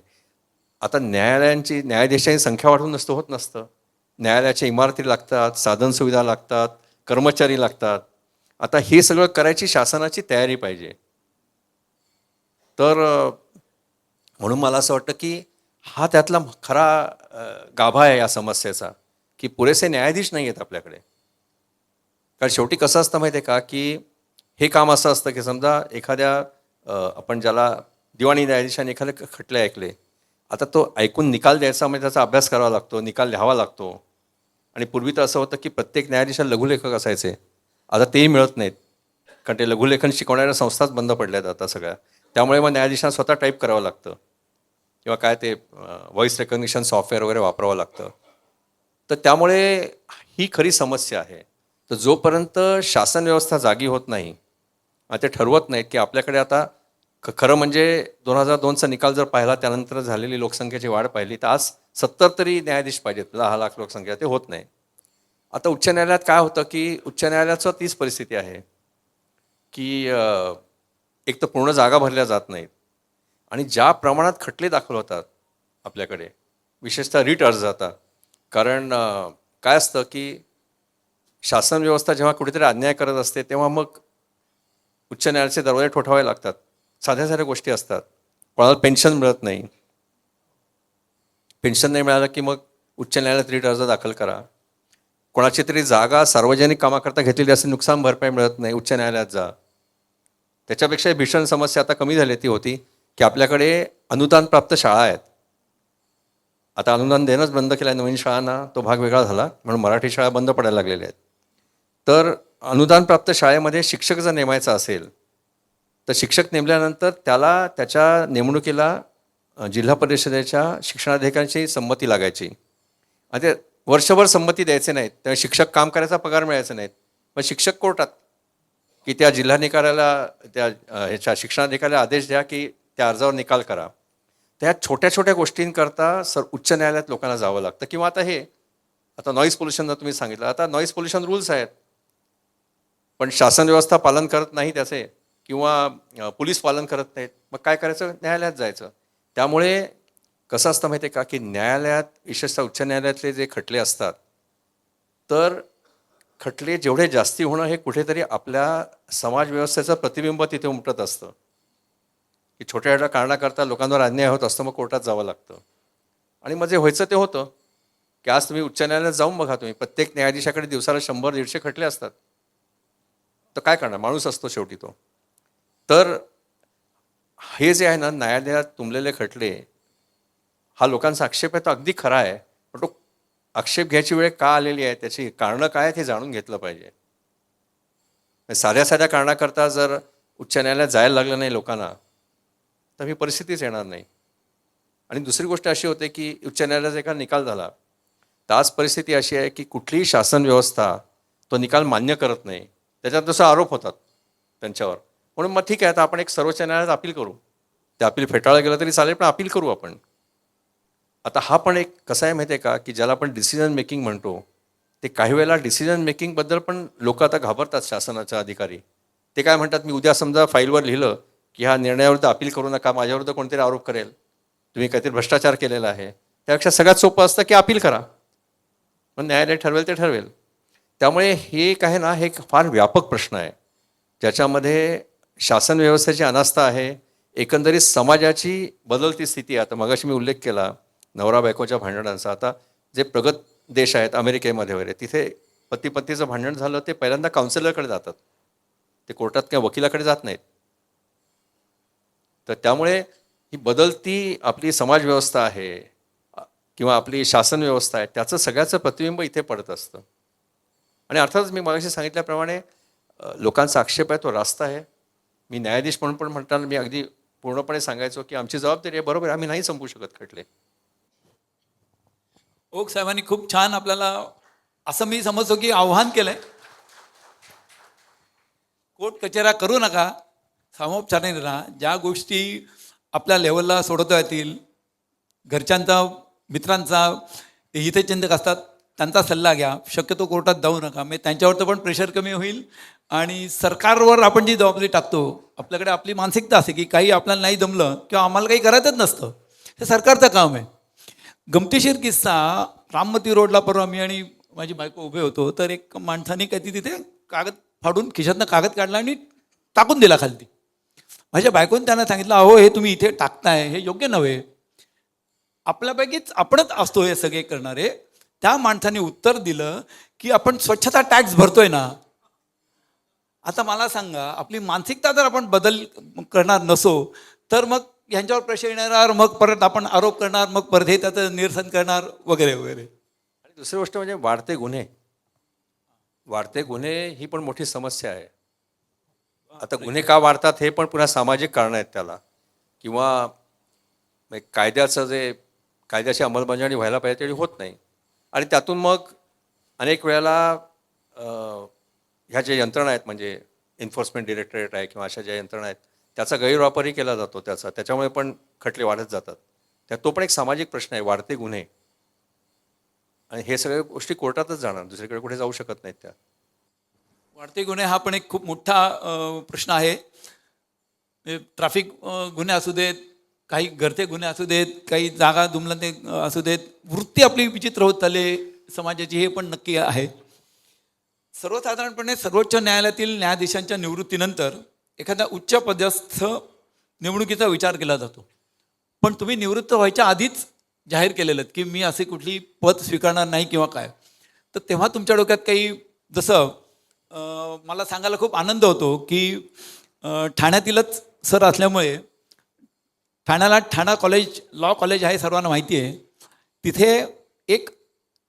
आता न्यायाधीशांची संख्या वाढवून होत नसतं. न्यायालयाच्या इमारती लागतात, साधनसुविधा लागतात, कर्मचारी लागतात. आता हे सगळं करायची शासनाची तयारी पाहिजे. तर म्हणून मला असं वाटतं की हा त्यातला खरा गाभा आहे या समस्येचा, की पुरेसे न्यायाधीश नाही आहेत आपल्याकडे. कारण शेवटी कसं असतं माहिती आहे का, की हे काम असं असतं की समजा एखाद्या आपण ज्याला दिवाणी न्यायाधीशाने एखादे खटले ऐकले, आता तो ऐकून निकाल द्यायचा म्हणजे त्याचा अभ्यास करावा लागतो, निकाल लिहावा लागतो. आणि पूर्वी तर असं होतं की प्रत्येक न्यायाधीशाला लघुलेखक असायचे, आता तेही मिळत नाहीत. कारण ते लघुलेखन शिकवणाऱ्या संस्थाच बंद पडल्या आहेत आता सगळ्या. त्यामुळे मग न्यायाधीशांना स्वतः टाईप करावं लागतं किंवा काय ते व्हॉईस रेकग्निशन सॉफ्टवेअर वगैरे वापरावं लागतं. तर त्यामुळे ही खरी समस्या आहे. तर जोपर्यंत शासन व्यवस्था जागी होत नाही, ते ठरवत नाहीत की आपल्याकडे आता खरं म्हणजे 2002चा निकाल जर पाहिला, त्यानंतर झालेली लोकसंख्येची वाढ पाहिली, तर आज 70 तरी न्यायाधीश पाहिजेत 10 लाख लोकसंख्या, ते होत नाही. आता उच्च न्यायालयात काय होतं की उच्च न्यायालयाचं तीच परिस्थिती आहे की एक तर पूर्ण जागा भरल्या जात नाहीत. आणि ज्या प्रमाणात खटले दाखल होतात आपल्याकडे, विशेषतः रिट अर्ज जातात. कारण काय असतं की शासन व्यवस्था जेव्हा कुठेतरी अन्याय करत असते तेव्हा मग उच्च न्यायालयाचे दरवाजे ठोठावे लागतात. साध्या साध्या गोष्टी असतात. कोणाला पेन्शन मिळत नाही, पेन्शन नाही मिळालं की मग उच्च न्यायालयात रिट अर्ज दाखल करा. कोणाची तरी जागा सार्वजनिक कामाकरता घेतलेली असेल, नुकसान भरपाई मिळत नाही, उच्च न्यायालयात जा. त्याच्यापेक्षा भीषण समस्या आता कमी झाली ती होती की आपल्याकडे अनुदानप्राप्त शाळा आहेत. आता अनुदान देणंच बंद केलं आहे नवीन शाळांना, तो भाग वेगळा झाला म्हणून मराठी शाळा बंद पडायला लागलेल्या आहेत. तर अनुदानप्राप्त शाळेमध्ये शिक्षक जर नेमायचा असेल तर शिक्षक नेमल्यानंतर त्याला त्याच्या नेमणुकीला जिल्हा परिषदेच्या शिक्षणाधिकाऱ्यांची संमती लागायची. आणि ते वर्षभर संमती द्यायचे नाहीत, त्या शिक्षक काम करायचा, पगार मिळायचा नाहीत. मग शिक्षक कोर्टात की त्या जिल्हाधिकाऱ्याला, त्या ह्याच्या शिक्षणाधिकाऱ्याला आदेश द्या की त्या अर्जावर निकाल करा. त्या छोट्या छोट्या गोष्टींकरता उच्च न्यायालयात लोकांना जावं लागतं. किंवा आता नॉईज पोल्युशन जर तुम्ही सांगितलं, आता नॉईज पोल्युशन रूल्स आहेत, पण शासन व्यवस्था पालन करत नाही त्याचे, किंवा पोलीस पालन करत नाहीत. मग काय करायचं, न्यायालयात जायचं. त्यामुळे कसं असतं माहिती आहे का की न्यायालयात, विशेषतः उच्च न्यायालयातले जे खटले असतात, तर खटले जेवढे जास्ती होणं हे कुठेतरी आपल्या समाज व्यवस्थेचं प्रतिबिंब तिथे उमटत असतं की छोट्या छोट्या कारणाकरता लोकांवर अन्याय होत असतो, मग कोर्टात जावं लागतं. आणि मग जे व्हायचं ते होतं की आज तुम्ही उच्च न्यायालयात जाऊन बघा, तुम्ही प्रत्येक न्यायाधीशाकडे दिवसाला 100-150 खटले असतात. तर काय करणार, माणूस असतो शेवटी तो. तर हे जे आहे ना, न्यायालयात तुंबलेले खटले हा लोकांचा आक्षेप आहे तो अगदी खरा आहे, पण तो आक्षेप घ्यायची वेळ का आलेली आहे, त्याची कारणं काय आहेत हे जाणून घेतलं पाहिजे. साध्या साध्या कारणाकरता जर उच्च न्यायालयात जायला लागलं नाही लोकांना तर ही परिस्थितीच येणार नाही. आणि दुसरी गोष्ट अशी होते की उच्च न्यायालयाचा एका निकाल झाला तर आज परिस्थिती अशी आहे की कुठलीही शासन व्यवस्था तो निकाल मान्य करत नाही, त्याच्यात जसं आरोप होतात त्यांच्यावर. म्हणून मग ठीक आहे, आता आपण एक सर्वोच्च न्यायालयात अपील करू, ते अपील फेटाळलं गेलं तरी चालेल, पण अपील करू आपण. आता हा पण एक कसं आहे माहिती आहे का, की ज्याला आपण डिसिजन मेकिंग म्हणतो, ते काही वेळेला डिसिजन मेकिंगबद्दल पण लोक आता घाबरतात. शासनाचे अधिकारी ते काय म्हणतात, मी उद्या समजा फाईलवर लिहिलं की ह्या निर्णयाविरुद्ध अपील करू नका, माझ्याविरुद्ध कोणतरी आरोप करेल, तुम्ही काहीतरी भ्रष्टाचार केलेला आहे, त्यापेक्षा सगळ्यात सोपं असतं की अपील करा, मग न्यायालय ठरवेल ते ठरवेल. त्यामुळे हे एक आहे ना, हे एक फार व्यापक प्रश्न आहे ज्याच्यामध्ये शासन व्यवस्थेची अनास्था आहे, एकंदरीत समाजाची बदलती स्थिती आहे. आता मगाशी मी उल्लेख केला नवरा बायकोच्या भांडणांचा. आता जे प्रगत देश आहेत अमेरिकेमध्ये वगैरे, तिथे पती पत्नीचं भांडण झालं ते पहिल्यांदा काउन्सिलरकडे जातात, ते कोर्टात किंवा वकिलाकडे जात नाहीत. तर त्यामुळे ही बदलती आपली समाज व्यवस्था आहे किंवा आपली शासन व्यवस्था आहे, त्याचं सगळ्याचं प्रतिबिंब इथे पडत असतं. आणि अर्थातच मी मगाशी सांगितल्याप्रमाणे लोकांचा आक्षेप आहे तो रास्त आहे. मी न्यायाधीश म्हणून पण म्हणताना मी अगदी पूर्णपणे सांगायचो की आमची जबाबदारी आहे, बरोबर, आम्ही नाही संपवू शकत खटले. ओक साहेबांनी खूप छान आपल्याला असं मी समजतो की आव्हान केलंय, कोर्ट कचेऱ्या करू नका, सामोपचाराने राहा, ज्या गोष्टी आपल्या लेवलला सोडवता येतील, घरच्यांचा मित्रांचा हितचिंतक असतात त्यांचा सल्ला घ्या, शक्यतो कोर्टात जाऊ नका. म्हणजे त्यांच्यावरचं पण प्रेशर कमी होईल आणि सरकारवर आपण जी जबाबदारी टाकतो, आपल्याकडे आपली मानसिकता असते की काही आपल्याला नाही जमलं किंवा आम्हाला काही करायचंच नसतं, हे सरकारचं काम आहे. गमतीशीर किस्सा, राममती रोडला परवा मी आणि माझी बायको उभे होतो, तर एक माणसाने काही तिथे कागद फाडून खिशातनं कागद काढला आणि टाकून दिला खालती. माझ्या बायकोने त्यांना सांगितलं, अहो हे तुम्ही इथे टाकताय हे योग्य नव्हे, आपल्यापैकीच आपणच असतो हे सगळे करणारे. त्या माणसाने उत्तर दिलं की आपण स्वच्छता टॅक्स भरतोय ना. आता मला सांगा, आपली मानसिकता जर आपण बदल करणार नसो तर मग ह्यांच्यावर प्रेशर येणार, मग परत आपण आरोप करणार, मग परत हे त्याचं निरसन करणार वगैरे वगैरे. आणि दुसरी गोष्ट म्हणजे वाढते गुन्हे ही पण मोठी समस्या आहे. आता गुन्हे का वाढतात हे पण पुन्हा सामाजिक कारणं आहेत त्याला, किंवा कायद्याची अंमलबजावणी व्हायला पाहिजे तेवढी होत नाही. आणि त्यातून मग अनेक वेळेला ह्या ज्या यंत्रणा आहेत, म्हणजे एन्फोर्समेंट डिरेक्टरेट आहे किंवा अशा ज्या यंत्रणा आहेत, त्याचा गैरवापरही केला जातो त्याच्यामुळे पण खटले वाढत जातात. तो पण एक सामाजिक प्रश्न आहे, वाढते गुन्हे. आणि हे सगळ्या गोष्टी कोर्टातच जाणार, दुसरीकडे कुठे जाऊ शकत नाहीत त्या. वाढते गुन्हे हा पण एक खूप मोठा प्रश्न आहे. ट्रॅफिक गुन्हे असू देत, काही घरचे गुन्हे असू देत, काही जागा दुमलते असू देत, वृत्ती आपली विचित्र होत चालली समाजाची, हे पण नक्की आहे. सर्वसाधारणपणे सर्वोच्च न्यायालयातील न्यायाधीशांच्या निवृत्तीनंतर एखाद्या उच्च पदस्थ निवडणुकीचा विचार केला जातो. पण तुम्ही निवृत्त व्हायच्या आधीच जाहीर केलेलं की मी असे कुठली पद स्वीकारणार नाही किंवा काय, तर तेव्हा तुमच्या डोक्यात काही, जसं मला सांगायला खूप आनंद होतो की ठाण्यातीलच सर असल्यामुळे, ठाण्याला ठाणा कॉलेज, लॉ कॉलेज आहे, सर्वांना माहिती आहे. तिथे एक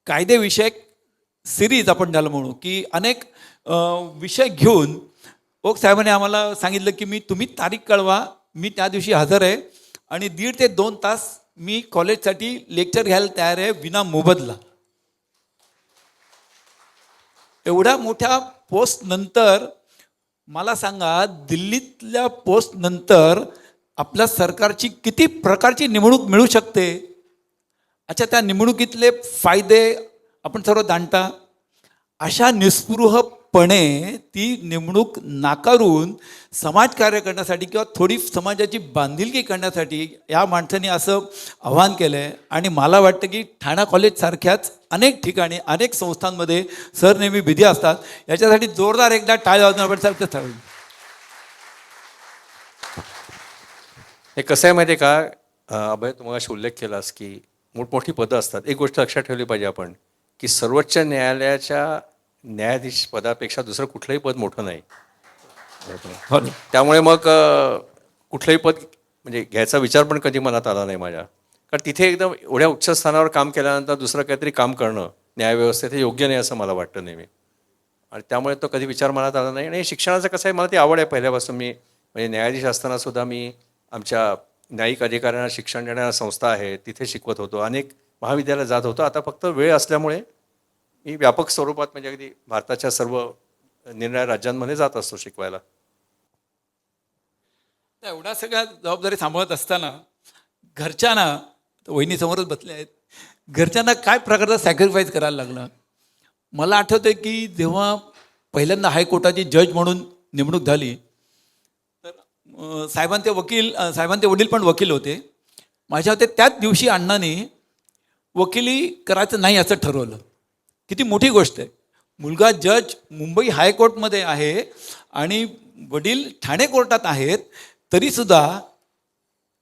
कायदेविषयक सिरीज आपण त्याला म्हणू की अनेक विषय घेऊन ओक साहेबांनी आम्हाला सांगितलं की तुम्ही तारीख कळवा, मी त्या दिवशी हजर आहे आणि 1.5 ते 2 तास मी कॉलेजसाठी लेक्चर घ्यायला तयार आहे विना मोबदला. एवढ्या मोठ्या पोस्ट नंतर मला सांगा, दिल्लीतल्या पोस्ट नंतर आपल्या सरकारची किती प्रकारची नेमणूक मिळू शकते. अच्छा, त्या निवडणुकीतले फायदे आपण सर्व जाणता. अशा निस्पृहपणे ती नेमणूक नाकारून समाजकार्य करण्यासाठी किंवा थोडी समाजाची बांधिलकी करण्यासाठी या माणसाने असं आव्हान केलं आहे. आणि मला वाटतं की ठाणा कॉलेजसारख्याच अनेक ठिकाणी, अनेक संस्थांमध्ये सर नेहमी बिझी असतात. याच्यासाठी जोरदार एकदा टाळ्या वाजवून आपण सारखं ठरवलं. हे कसं आहे माहिती आहे का अभय, तुम्हाला अशी उल्लेख केलास की मोठमोठी पदं असतात. एक गोष्ट लक्षात ठेवली पाहिजे आपण की सर्वोच्च न्यायालयाच्या न्यायाधीश पदापेक्षा दुसरं कुठलंही पद मोठं नाही. त्यामुळे मग कुठलंही पद म्हणजे घ्यायचा विचार पण कधी मनात आला नाही माझ्या. कारण तिथे एकदम एवढ्या उच्च स्थानावर काम केल्यानंतर दुसरं काहीतरी काम करणं न्यायव्यवस्थेत हे योग्य नाही असं मला वाटतं नेहमी. आणि त्यामुळे तो कधी विचार मनात आला नाही. आणि शिक्षणाचं कसं आहे, मला ती आवड आहे पहिल्यापासून. मी म्हणजे न्यायाधीश असताना सुद्धा मी आमच्या न्यायिक अधिकाऱ्यांना शिक्षण देणाऱ्या संस्था आहे तिथे शिकवत होतो. अनेक महाविद्यालयात जात होतो. आता फक्त वेळ असल्यामुळे मी व्यापक स्वरूपात म्हणजे अगदी भारताच्या सर्व निरनिराळ्या राज्यांमध्ये जात असतो शिकवायला. त्या एवढ्या सगळ्या जबाबदारी सांभाळत असताना घरच्यांना, वहिनीसमोरच बसले आहेत, घरच्यांना काय प्रकारचा सॅक्रिफाईस करायला लागला? मला आठवतं आहे की जेव्हा पहिल्यांदा हायकोर्टाची जज म्हणून नेमणूक झाली तर साहेबांचे वडील पण वकील होते. माझ्या होते त्याच दिवशी अण्णांनी वकिली करायचं नाही असं ठरवलं. किती मोठी गोष्ट आहे. मुलगा जज मुंबई हायकोर्टमध्ये आहे आणि वडील ठाणे कोर्टात आहेत, तरीसुद्धा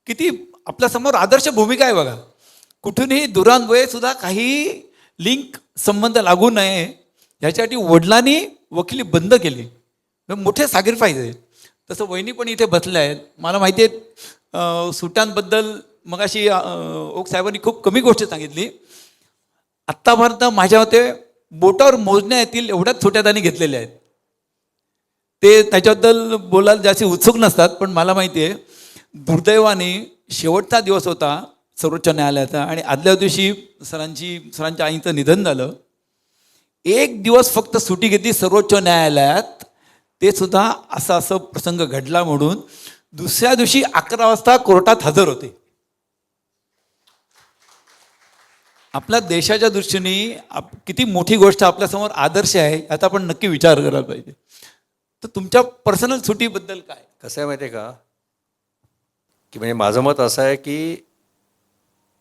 किती आपल्यासमोर आदर्श भूमिका आहे बघा. कुठूनही दुरान्वये सुद्धा काही लिंक संबंध लागू नये ह्याच्यासाठी वडिलांनी वकिली बंद केली. मोठे सॅक्रिफाईस आहे. तसं वहिनी पण इथे बसल्या आहेत. मला माहिती आहे सुट्ट्यांबद्दल मगाशी ओक साहेबांनी खूप कमी गोष्ट सांगितली. आत्तापर्यंत माझ्या होते बोटावर मोजण्या येतील एवढ्याच सुट्ट्या त्यांनी घेतलेल्या आहेत. ते त्याच्याबद्दल बोलायला जास्त उत्सुक नसतात, पण मला माहिती आहे दुर्दैवाने शेवटचा दिवस होता सर्वोच्च न्यायालयाचा आणि आदल्या दिवशी सरांच्या आईचं निधन झालं. एक दिवस फक्त सुट्टी घेतली सर्वोच्च न्यायालयात, ते सुद्धा असं प्रसंग घडला म्हणून दुसऱ्या दिवशी 11 वाजता कोर्टात हजर होते. आपल्या देशाच्या दृष्टीने किती मोठी गोष्ट आपल्यासमोर आदर्श आहे याचा आपण नक्की विचार करायला पाहिजे. तर तुमच्या पर्सनल सुट्टीबद्दल काय? कसं आहे माहिती आहे का, की म्हणजे माझं मत असं आहे की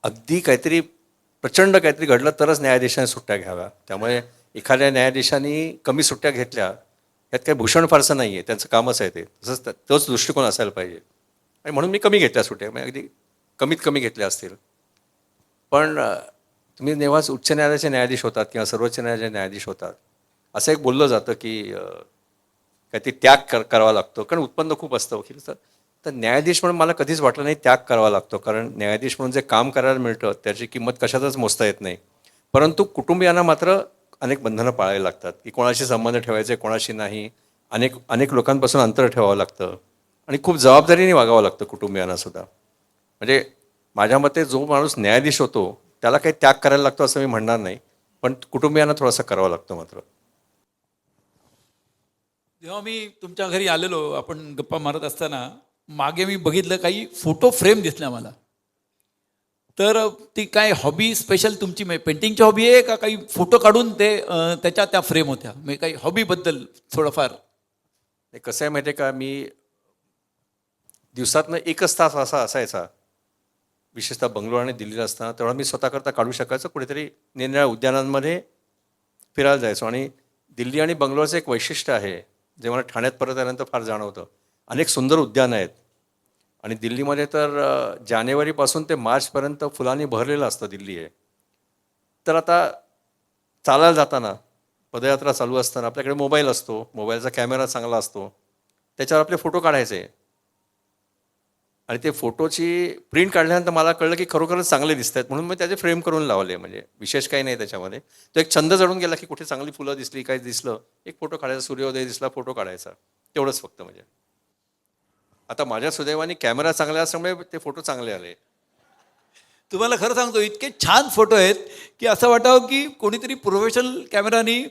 अगदी काहीतरी प्रचंड काहीतरी घडलं तरच न्यायाधीशाने सुट्ट्या घ्याव्या. त्यामुळे एखाद्या न्यायाधीशाने कमी सुट्ट्या घेतल्या यात काही भूषण फारसं नाही आहे, त्यांचं कामच आहे ते. तसंच तोच दृष्टिकोन असायला पाहिजे. आणि म्हणून मी कमी घेतल्या सुट्ट्या, म्हणजे अगदी कमीत कमी घेतल्या असतील. पण तुम्ही नेव्हाच उच्च न्यायालयाचे न्यायाधीश होतात किंवा सर्वोच्च न्यायालयाचे न्यायाधीश होतात, असं एक बोललं जातं की काहीतरी त्याग करावा लागतो कारण उत्पन्न खूप असतं वकिलीचं. तर न्यायाधीश म्हणून मला कधीच वाटलं नाही त्याग करावा लागतो, कारण न्यायाधीश म्हणून जे काम करायला मिळतं त्याची किंमत कशातच मोजता येत नाही. परंतु कुटुंबियांना मात्र अनेक बंधनं पाळायला लागतात की कोणाशी संबंध ठेवायचे कोणाशी नाही. अनेक लोकांपासून अंतर ठेवावं लागतं आणि खूप जबाबदारीने वागावं लागतं कुटुंबियांना सुद्धा. म्हणजे माझ्या मते जो माणूस न्यायाधीश होतो त्याला काही त्याग करायला लागतो असं मी म्हणणार नाही, पण कुटुंबियांना थोडासा करावा लागतो मात्र. जेव्हा मी तुमच्या घरी आलेलो, आपण गप्पा मारत असताना मागे मी बघितलं काही फोटो फ्रेम दिसल्या मला. तर ती काय हॉबी स्पेशल तुमची पेंटिंगची हॉबी आहे का काही फोटो काढून ते त्या फ्रेम होत्या? म्हणजे काही हॉबीबद्दल थोडंफार. कसं आहे माहिती आहे का, मी दिवसातनं 1च तास असा असायचा, विशेषतः बंगलोर आणि दिल्लीला असताना, तेव्हा मी स्वतःकरता काढू शकायचो. कुठेतरी निरनिराळ्या उद्यानांमध्ये फिरायला जायचो. आणि दिल्ली आणि बंगलोरचं एक वैशिष्ट्य आहे जे मला ठाण्यात परत आल्यानंतर फार जाणवतं. अनेक सुंदर उद्यानं आहेत आणि दिल्लीमध्ये तर जानेवारीपासून ते मार्चपर्यंत फुलांनी भरलेलं असतं दिल्ली आहे. तर आता चालायला जाताना पदयात्रा चालू असताना आपल्याकडे मोबाईल असतो, मोबाईलचा कॅमेरा चांगला असतो, त्याच्यावर आपले फोटो काढायचे. आणि ते फोटोची प्रिंट काढल्यानंतर मला कळलं की खरोखरच चांगले दिसत आहेत, म्हणून मी त्याचे फ्रेम करून लावले. म्हणजे विशेष काही नाही त्याच्यामध्ये, तो एक छंद जडून गेला की कुठे चांगली फुलं दिसली, काही दिसलं, एक फोटो काढायचा, सूर्योदय दिसला फोटो काढायचा, तेवढंच फक्त. म्हणजे आता माझ्या सुदैवाने कॅमेरा चांगला असल्यामुळे ते फोटो चांगले आले. तुम्हाला खरं सांगतो इतके छान फोटो आहेत की असं वाटावं की कोणीतरी प्रोफेशनल कॅमेरानी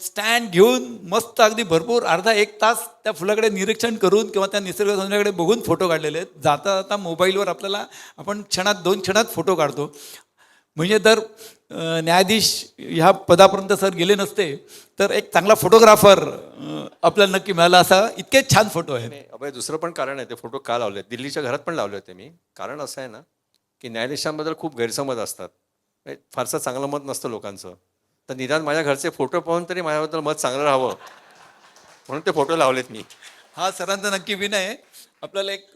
स्टँड घेऊन मस्त अगदी भरपूर अर्धा 1 तास त्या फुलाकडे निरीक्षण करून किंवा त्या निसर्ग सौंदर्याकडे बघून फोटो काढलेले आहेत. जाता जाता मोबाईलवर आपण 2 क्षणात फोटो काढतो. म्हणजे तर न्यायाधीश ह्या पदापर्यंत सर गेले नसते तर एक चांगला फोटोग्राफर आपल्याला नक्की मिळाला असा. इतके छान फोटो आहेत. अभय, दुसरं पण कारण आहे, ते फोटो का लावले, दिल्लीच्या घरात पण लावले होते मी. कारण असं आहे ना की न्यायाधीशांबद्दल खूप गैरसमज असतात, फारसं चांगलं मत नसतं लोकांचं. तर निदान माझ्या घरचे फोटो पाहून तरी माझ्याबद्दल मत चांगलं राहावं म्हणून ते फोटो लावलेत मी. हा सरांचा नक्की विनय आहे. आपल्याला एक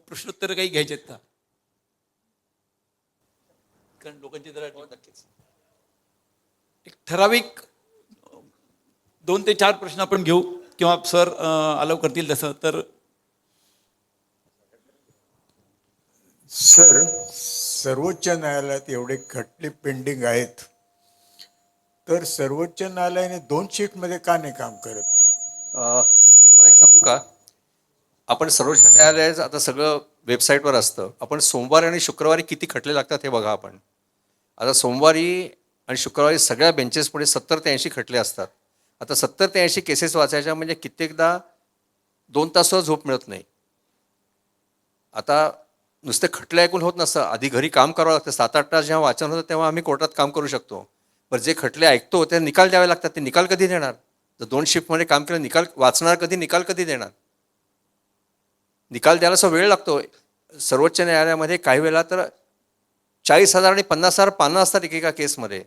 प्रश्नोत्तर काही घ्यायचे आहेत का? कारण लोकांची जरा नक्कीच एक ठराविक 2 ते 4 प्रश्न आपण घेऊ किंवा सर अलाव करतील तसं. तर सर, सर्वोच्च न्यायालयात एवढे खटले पेंडिंग आहेत, तर सर्वोच्च न्यायालयाने 2 शिफ्टमध्ये का नाही काम करत? मी तुम्हाला एक सांगू का, आपण सर्वोच्च न्यायालयाचं आता सगळं वेबसाईटवर असतं. आपण सोमवारी आणि शुक्रवारी किती खटले लागतात हे बघा. आपण आता सोमवारी आणि शुक्रवारी सगळ्या बेंचेसपुढे 70 ते 80 खटले असतात. आता 70 ते 80 केसेस वाचायच्या म्हणजे कित्येकदा 2 तास झोप मिळत नाही. आता नुसते खटले ऐकून होत नसतं, आधी घरी काम करावं लागतं. 7-8 तास जेव्हा वाचन होतं तेव्हा आम्ही कोर्टात काम करू शकतो. पण जे खटले ऐकतो ते निकाल द्यावे लागतात. ते निकाल कधी देणार? जर 2 शिफ्टमध्ये काम केलं, निकाल वाचणार कधी, निकाल कधी देणार? निकाल द्यायला वेळ लागतो. सर्वोच्च न्यायालयामध्ये काही वेळेला तर 40,000 आणि 50,000 पानं असतात एकेका केसमध्ये.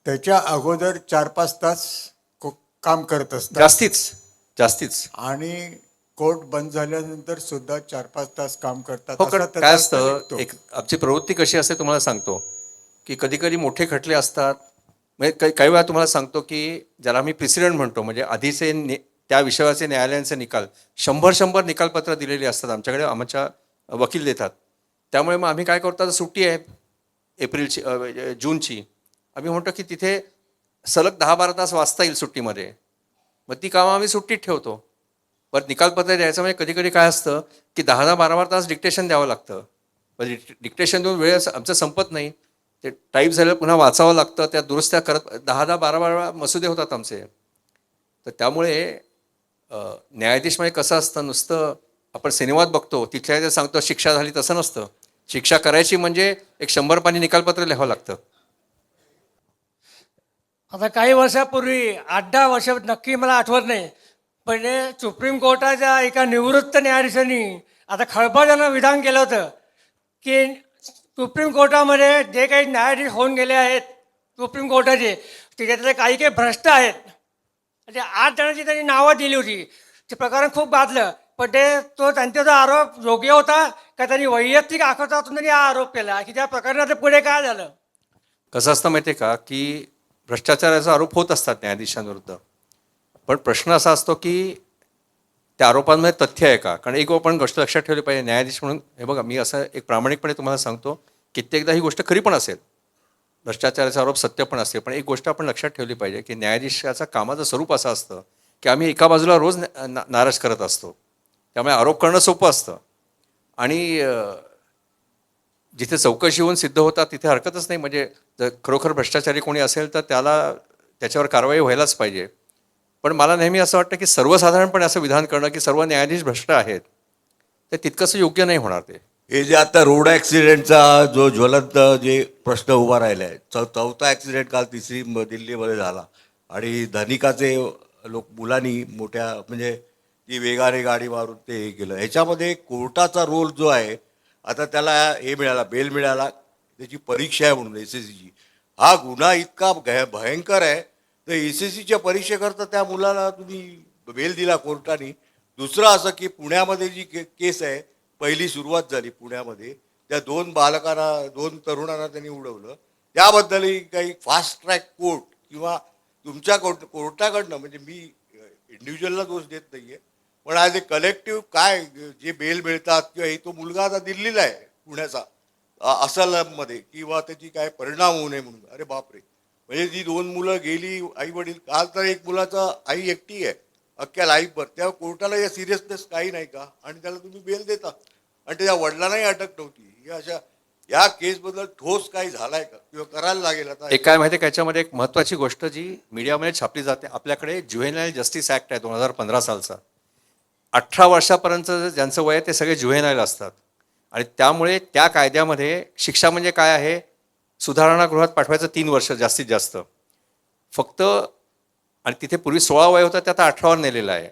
त्याच्या अगोदर 4-5 तास काम करत असतात जास्तीच आणि कोर्ट बंद झाल्यानंतर सुद्धा 4-5 तास काम करतात. हो. असा कारण त्याचा काय अर्थ असतं, निघतो. एक आमची प्रवृत्ती कशी असते तुम्हाला सांगतो, की कधी कधी मोठे खटले असतात. म्हणजे काही वेळा तुम्हाला सांगतो की ज्याला आम्ही प्रेसिडेंट म्हणतो, म्हणजे आधीचे त्या विषयाचे न्यायालयांचे निकाल 100 निकालपत्र दिलेली असतात आमच्याकडे, आमच्या वकील देतात. त्यामुळे मग आम्ही काय करतो, आता सुट्टी आहे एप्रिलची, जूनची, आम्ही म्हणतो की तिथे सलग 10-12 तास वाचता येईल सुट्टीमध्ये. मग ती कामं आम्ही सुट्टीत ठेवतो. परत निकालपत्र द्यायचं म्हणजे कधी कधी काय असतं की 10-12 तास डिक्टेशन द्यावं लागतं. म्हणजे डिक्टेशन देऊन वेळ आमचं संपत नाही. ते टाईप झालं पुन्हा वाचावं लागतं, त्या दुरुस्त्या करत 10-12 मसुदे होतात आमचे. तर त्यामुळे न्यायाधीश म्हणजे कसं असतं, नुसतं आपण सिनेमात बघतो तिथल्या ते सांगतो शिक्षा झाली, तसं नसतं. शिक्षा करायची म्हणजे एक 100 पानी निकालपत्र लिहावं लागतं. आता काही वर्षापूर्वी 8-10 वर्ष नक्की मला आठवत नाही, पण सुप्रीम कोर्टाच्या एका निवृत्त न्यायाधीशांनी आता खळबळजनक विधान केलं होतं की सुप्रीम कोर्टामध्ये जे काही न्यायाधीश होऊन गेले आहेत सुप्रीम कोर्टाचे, त्याच्यातले काही भ्रष्ट आहेत. म्हणजे 8 जणांची त्यांनी नावं दिली होती. ते प्रकरण खूप गाजलं. पण त्यांचा जो आरोप योग्य होता का त्यांनी वैयक्तिक आकर्षातून त्यांनी हा आरोप केला की त्या प्रकरणात पुढे काय झालं? कसं असतं माहिती आहे का, की भ्रष्टाचाराचा आरोप होत असतात न्यायाधीशांविरुद्ध. पण प्रश्न असा असतो की त्या आरोपांमध्ये तथ्य आहे का? कारण एक आपण गोष्ट लक्षात ठेवली पाहिजे न्यायाधीश म्हणून. हे बघा, मी असं एक प्रामाणिकपणे तुम्हाला सांगतो, कित्येकदा ही गोष्ट खरी पण असेल, भ्रष्टाचाराचा आरोप सत्य पण असते. पण एक गोष्ट आपण लक्षात ठेवली पाहिजे की न्यायाधीशाचं कामाचं स्वरूप असं असतं की आम्ही एका बाजूला रोज नाराज करत असतो. त्यामुळे आरोप करणं सोपं असतं आणि जिथे चौकशी होऊन सिद्ध होतात तिथे हरकतच नाही. म्हणजे जर खरोखर भ्रष्टाचारी कोणी असेल तर त्याच्यावर कारवाई व्हायलाच पाहिजे. पण मला नेहमी असं वाटतं की सर्वसाधारणपणे असं विधान करणं की सर्व न्यायाधीश भ्रष्ट आहेत, ते तितकंसं योग्य नाही होणार. ते हे जे आता रोड ॲक्सिडेंटचा जो ज्वलंत जे प्रश्न उभा राहिला आहे, चौथा ॲक्सिडेंट काल दिल्लीमध्ये झाला आणि धनिकाचे मुलांनी मोठ्या म्हणजे ती वेगाने गाडी मारून ते हे केलं. ह्याच्यामध्ये कोर्टाचा रोल जो आहे, आता त्याला हे मिळाला, बेल मिळाला, त्याची परीक्षा आहे म्हणून SSCची. हा गुन्हा इतका भयंकर आहे, तर SSCच्या परीक्षेकरता त्या मुलाला तुम्ही बेल दिला कोर्टाने. दुसरं असं की पुण्यामध्ये जी केस आहे, पहिली सुरुवात झाली पुण्यामध्ये, त्या 2 तरुणांना त्यांनी उडवलं. त्याबद्दलही काही फास्ट ट्रॅक कोर्ट किंवा तुमच्या कोर्टाकडनं, म्हणजे मी इंडिव्हिज्युअलला दोष देत नाही आहे, पण ॲज ए कलेक्टिव्ह काय जे बेल मिळतात किंवा तो मुलगा आता दिल्लीला आहे पुण्याचा असलमध्ये, किंवा त्याची काय परिणाम होऊ नये म्हणून. अरे बापरे, म्हणजे जी 2 मुलं गेली, आई वडील, काल तर एक मुलाचा आई एकटी आहे अख्ख्या लाईफभर, त्या कोर्टाला या सिरियसनेस काही नाही का? आणि त्याला तुम्ही बेल देता आणि त्याच्या वडिलांनाही अटक नव्हती. या केसबद्दल ठोस काही झालाय का किंवा करायला लागेल? आता एक काय माहिती आहे, याच्यामध्ये एक महत्त्वाची गोष्ट जी मीडियामध्ये छापली जाते, आपल्याकडे ज्युव्हेनाईल जस्टिस ॲक्ट आहे 2015 सालचा. 18 वर्षापर्यंत ज्यांचं वय आहे ते सगळे ज्युव्हेनाईल असतात आणि त्यामुळे त्या कायद्यामध्ये शिक्षा म्हणजे काय आहे, सुधारणागृहात पाठवायचं 3 वर्ष जास्तीत जास्त फक्त. आणि तिथे पूर्वी 16 वय होतं, ते आता 18वर नेलेलं आहे.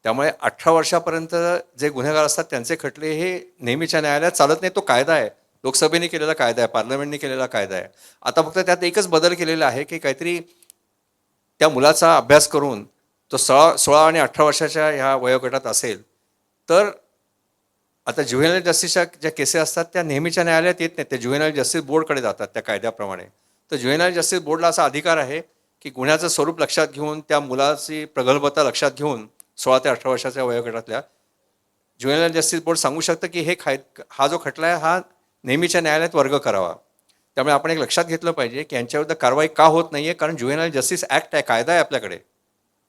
त्यामुळे 18 वर्षापर्यंत जे गुन्हेगार असतात त्यांचे खटले हे नेहमीच्या न्यायालयात चालत नाही. तो कायदा आहे, लोकसभेने केलेला कायदा आहे, पार्लमेंटने केलेला कायदा आहे. आता फक्त त्यात एकच बदल केलेला आहे की काहीतरी त्या मुलाचा अभ्यास करून तो 16 आणि 18 वर्षाच्या ह्या वयोगटात असेल तर आता ज्युव्हेनाईल जस्टिसच्या ज्या केसेस असतात त्या नेहमीच्या न्यायालयात येत नाहीत, त्या ज्युव्हेनाईल जस्टिस बोर्डकडे जातात त्या कायद्याप्रमाणे. तर ज्युएनाईल जस्टिस बोर्डला असा अधिकार आहे की गुन्ह्याचं स्वरूप लक्षात घेऊन त्या मुलाची प्रगल्भता लक्षात घेऊन 16 ते 18 वर्षाच्या वयोगटातल्या ज्युएनाईल जस्टिस बोर्ड सांगू शकतं की हा जो खटला आहे हा नेहमीच्या न्यायालयात वर्ग करावा. त्यामुळे आपण एक लक्षात घेतलं पाहिजे की यांच्याविरुद्ध कारवाई का होत नाही आहे, कारण ज्युएनाईल जस्टिस ॲक्ट आहे, कायदा आहे आपल्याकडे,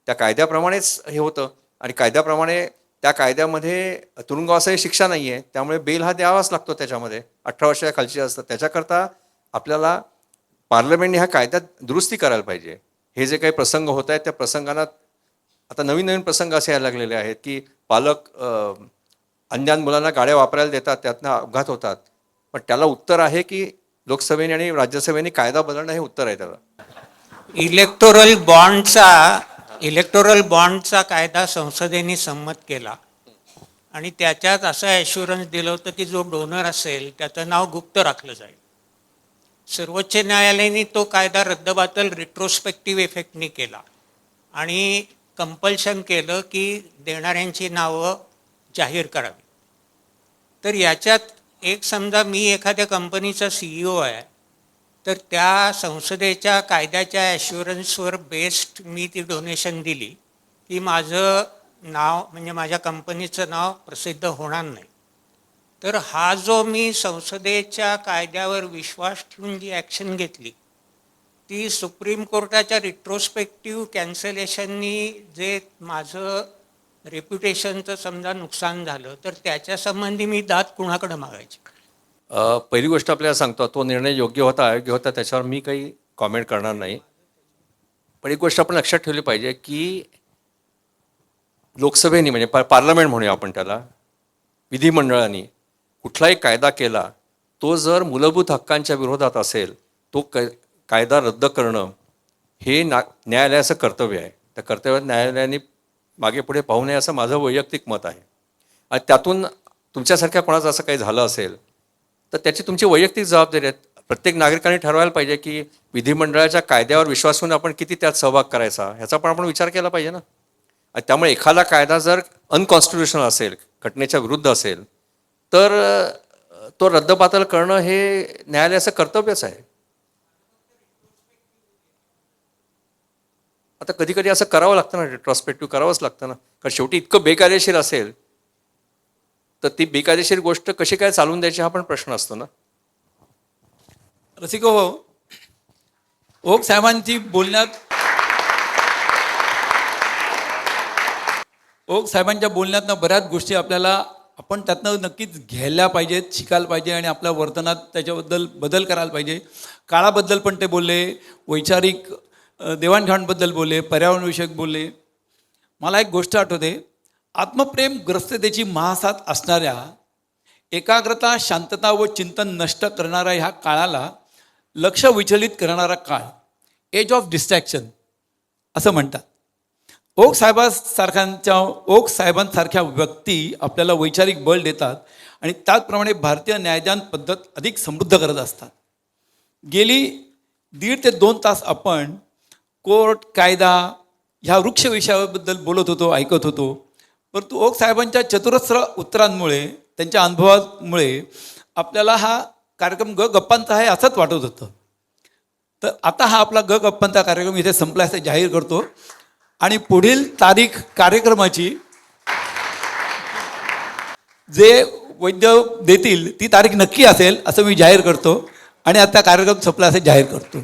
त्या कायद्याप्रमाणेच हे होतं आणि कायद्याप्रमाणे त्या कायद्यामध्ये तुरुंगवासाची शिक्षा नाही आहे, त्यामुळे बेल हा द्यावाच लागतो. त्याच्यामध्ये 18 वर्षाच्या खालची असतं. त्याच्याकरता आपल्याला पार्लमेंटने ह्या कायद्यात दुरुस्ती करायला पाहिजे. हे जे काही प्रसंग होत आहेत त्या प्रसंगांना आता नवीन नवीन प्रसंग असे यायला लागलेले आहेत की पालक अज्ञान मुलांना गाड्या वापरायला देतात, त्यातनं अपघात होतात. पण त्याला उत्तर आहे की लोकसभेने आणि राज्यसभेने कायदा बदलणं हे उत्तर आहे त्याला. इलेक्टोरल बॉन्डचा कायदा संसदेने संमत केला आणि त्याच्यात असं ॲश्युरन्स दिलं होतं की जो डोनर असेल त्याचं नाव गुप्त राखलं जाईल. सर्वोच्च न्यायालयाने तो कायदा रद्दबातल रिट्रोस्पेक्टिव्ह इफेक्टनी केला आणि कंपल्शन केलं की देणाऱ्यांची नावं जाहीर करावी. तर याच्यात एक समजा मी एखाद्या कंपनीचा CEO आहे, तर त्या संसदेच्या कायद्याच्या ॲश्युरन्सवर बेस्ड मी ती डोनेशन दिली की माझं नाव म्हणजे माझ्या कंपनीचं नाव प्रसिद्ध होणार नाही. तर हा जो मी संसदेच्या कायद्यावर विश्वास ठेवून जी ॲक्शन घेतली ती सुप्रीम कोर्टाच्या रिट्रोस्पेक्टिव्ह कॅन्सलेशननी जे माझं रेप्युटेशनचं समजा नुकसान झालं तर त्याच्यासंबंधी मी दाद कुणाकडे मागायची? पहिली गोष्ट आपल्याला सांगतो, तो निर्णय योग्य होता अयोग्य होता त्याच्यावर मी काही कॉमेंट करणार नाही. पण एक गोष्ट आपण लक्षात ठेवली पाहिजे की लोकसभेने म्हणजे पार्लमेंट म्हणूया आपण त्याला, विधिमंडळाने कुठलाही कायदा केला तो जर मूलभूत हक्कांच्या विरोधात असेल तो कायदा रद्द करणं हे न्यायालयाचं कर्तव्य आहे. त्या कर्तव्यात न्यायालयाने मागे पुढे पाहू नये असं माझं वैयक्तिक मत आहे. आणि त्यातून तुमच्यासारख्या कोणाचं असं काही झालं असेल तर त्याची तुमची वैयक्तिक जबाबदारी आहे. प्रत्येक नागरिकाने ठरवायला पाहिजे की विधिमंडळाच्या कायद्यावर विश्वास ठेवून आपण किती त्यात सहभाग करायचा ह्याचा पण आपण विचार केला पाहिजे ना. आणि त्यामुळे एखादा कायदा जर अनकॉन्स्टिट्युशनल असेल, घटनेच्या विरुद्ध असेल, तर तो रद्दबातल करणं हे न्यायालयाचं कर्तव्यच आहे. आता कधी कधी असं करावं लागतं ना, रिट्रोस्पेक्टिव्ह करावंच लागतं ना, कारण शेवटी इतकं बेकायदेशीर असेल तर ती बेकायदेशीर गोष्ट कशी काय चालवून द्यायची हा पण प्रश्न असतो ना. रसिको, ओक साहेबांची साहेबांच्या बोलण्यातनं बऱ्याच गोष्टी आपण त्यातनं नक्कीच घ्यायला पाहिजेत, शिकायला पाहिजे आणि आपल्या वर्तनात त्याच्याबद्दल बदल करायला पाहिजे. काळाबद्दल पण ते बोलले, वैचारिक देवाणघेवाणबद्दल बोलले, पर्यावरणविषयक बोलले. मला एक गोष्ट आठवते, आत्मप्रेम ग्रस्ततेची महासाथ असणाऱ्या, एकाग्रता, शांतता व चिंतन नष्ट करणाऱ्या ह्या काळाला लक्ष विचलित करणारा काळ, एज ऑफ डिस्ट्रॅक्शन असं म्हणतात. ओक साहेबांसारख्या व्यक्ती आपल्याला वैचारिक बळ देतात आणि त्याचप्रमाणे भारतीय न्यायदान पद्धत अधिक समृद्ध करत असतात. गेली 1.5 ते 2 तास आपण कोर्ट, कायदा ह्या वृक्ष विषयाबद्दल बोलत होतो, ऐकत होतो. परंतु ओक साहेबांच्या चतुरस्र उत्तरांमुळे, त्यांच्या अनुभवामुळे आपल्याला हा कार्यक्रम गप्पांचा आहे असंच वाटत होतं. तर आता हा आपला गप्पांचा कार्यक्रम इथे संपला असं जाहीर करतो आणि पुढील तारीख कार्यक्रमाची जे वैद्य देतील ती तारीख नक्की असेल असं मी जाहीर करतो आणि आता कार्यक्रम संपला असं जाहीर करतो.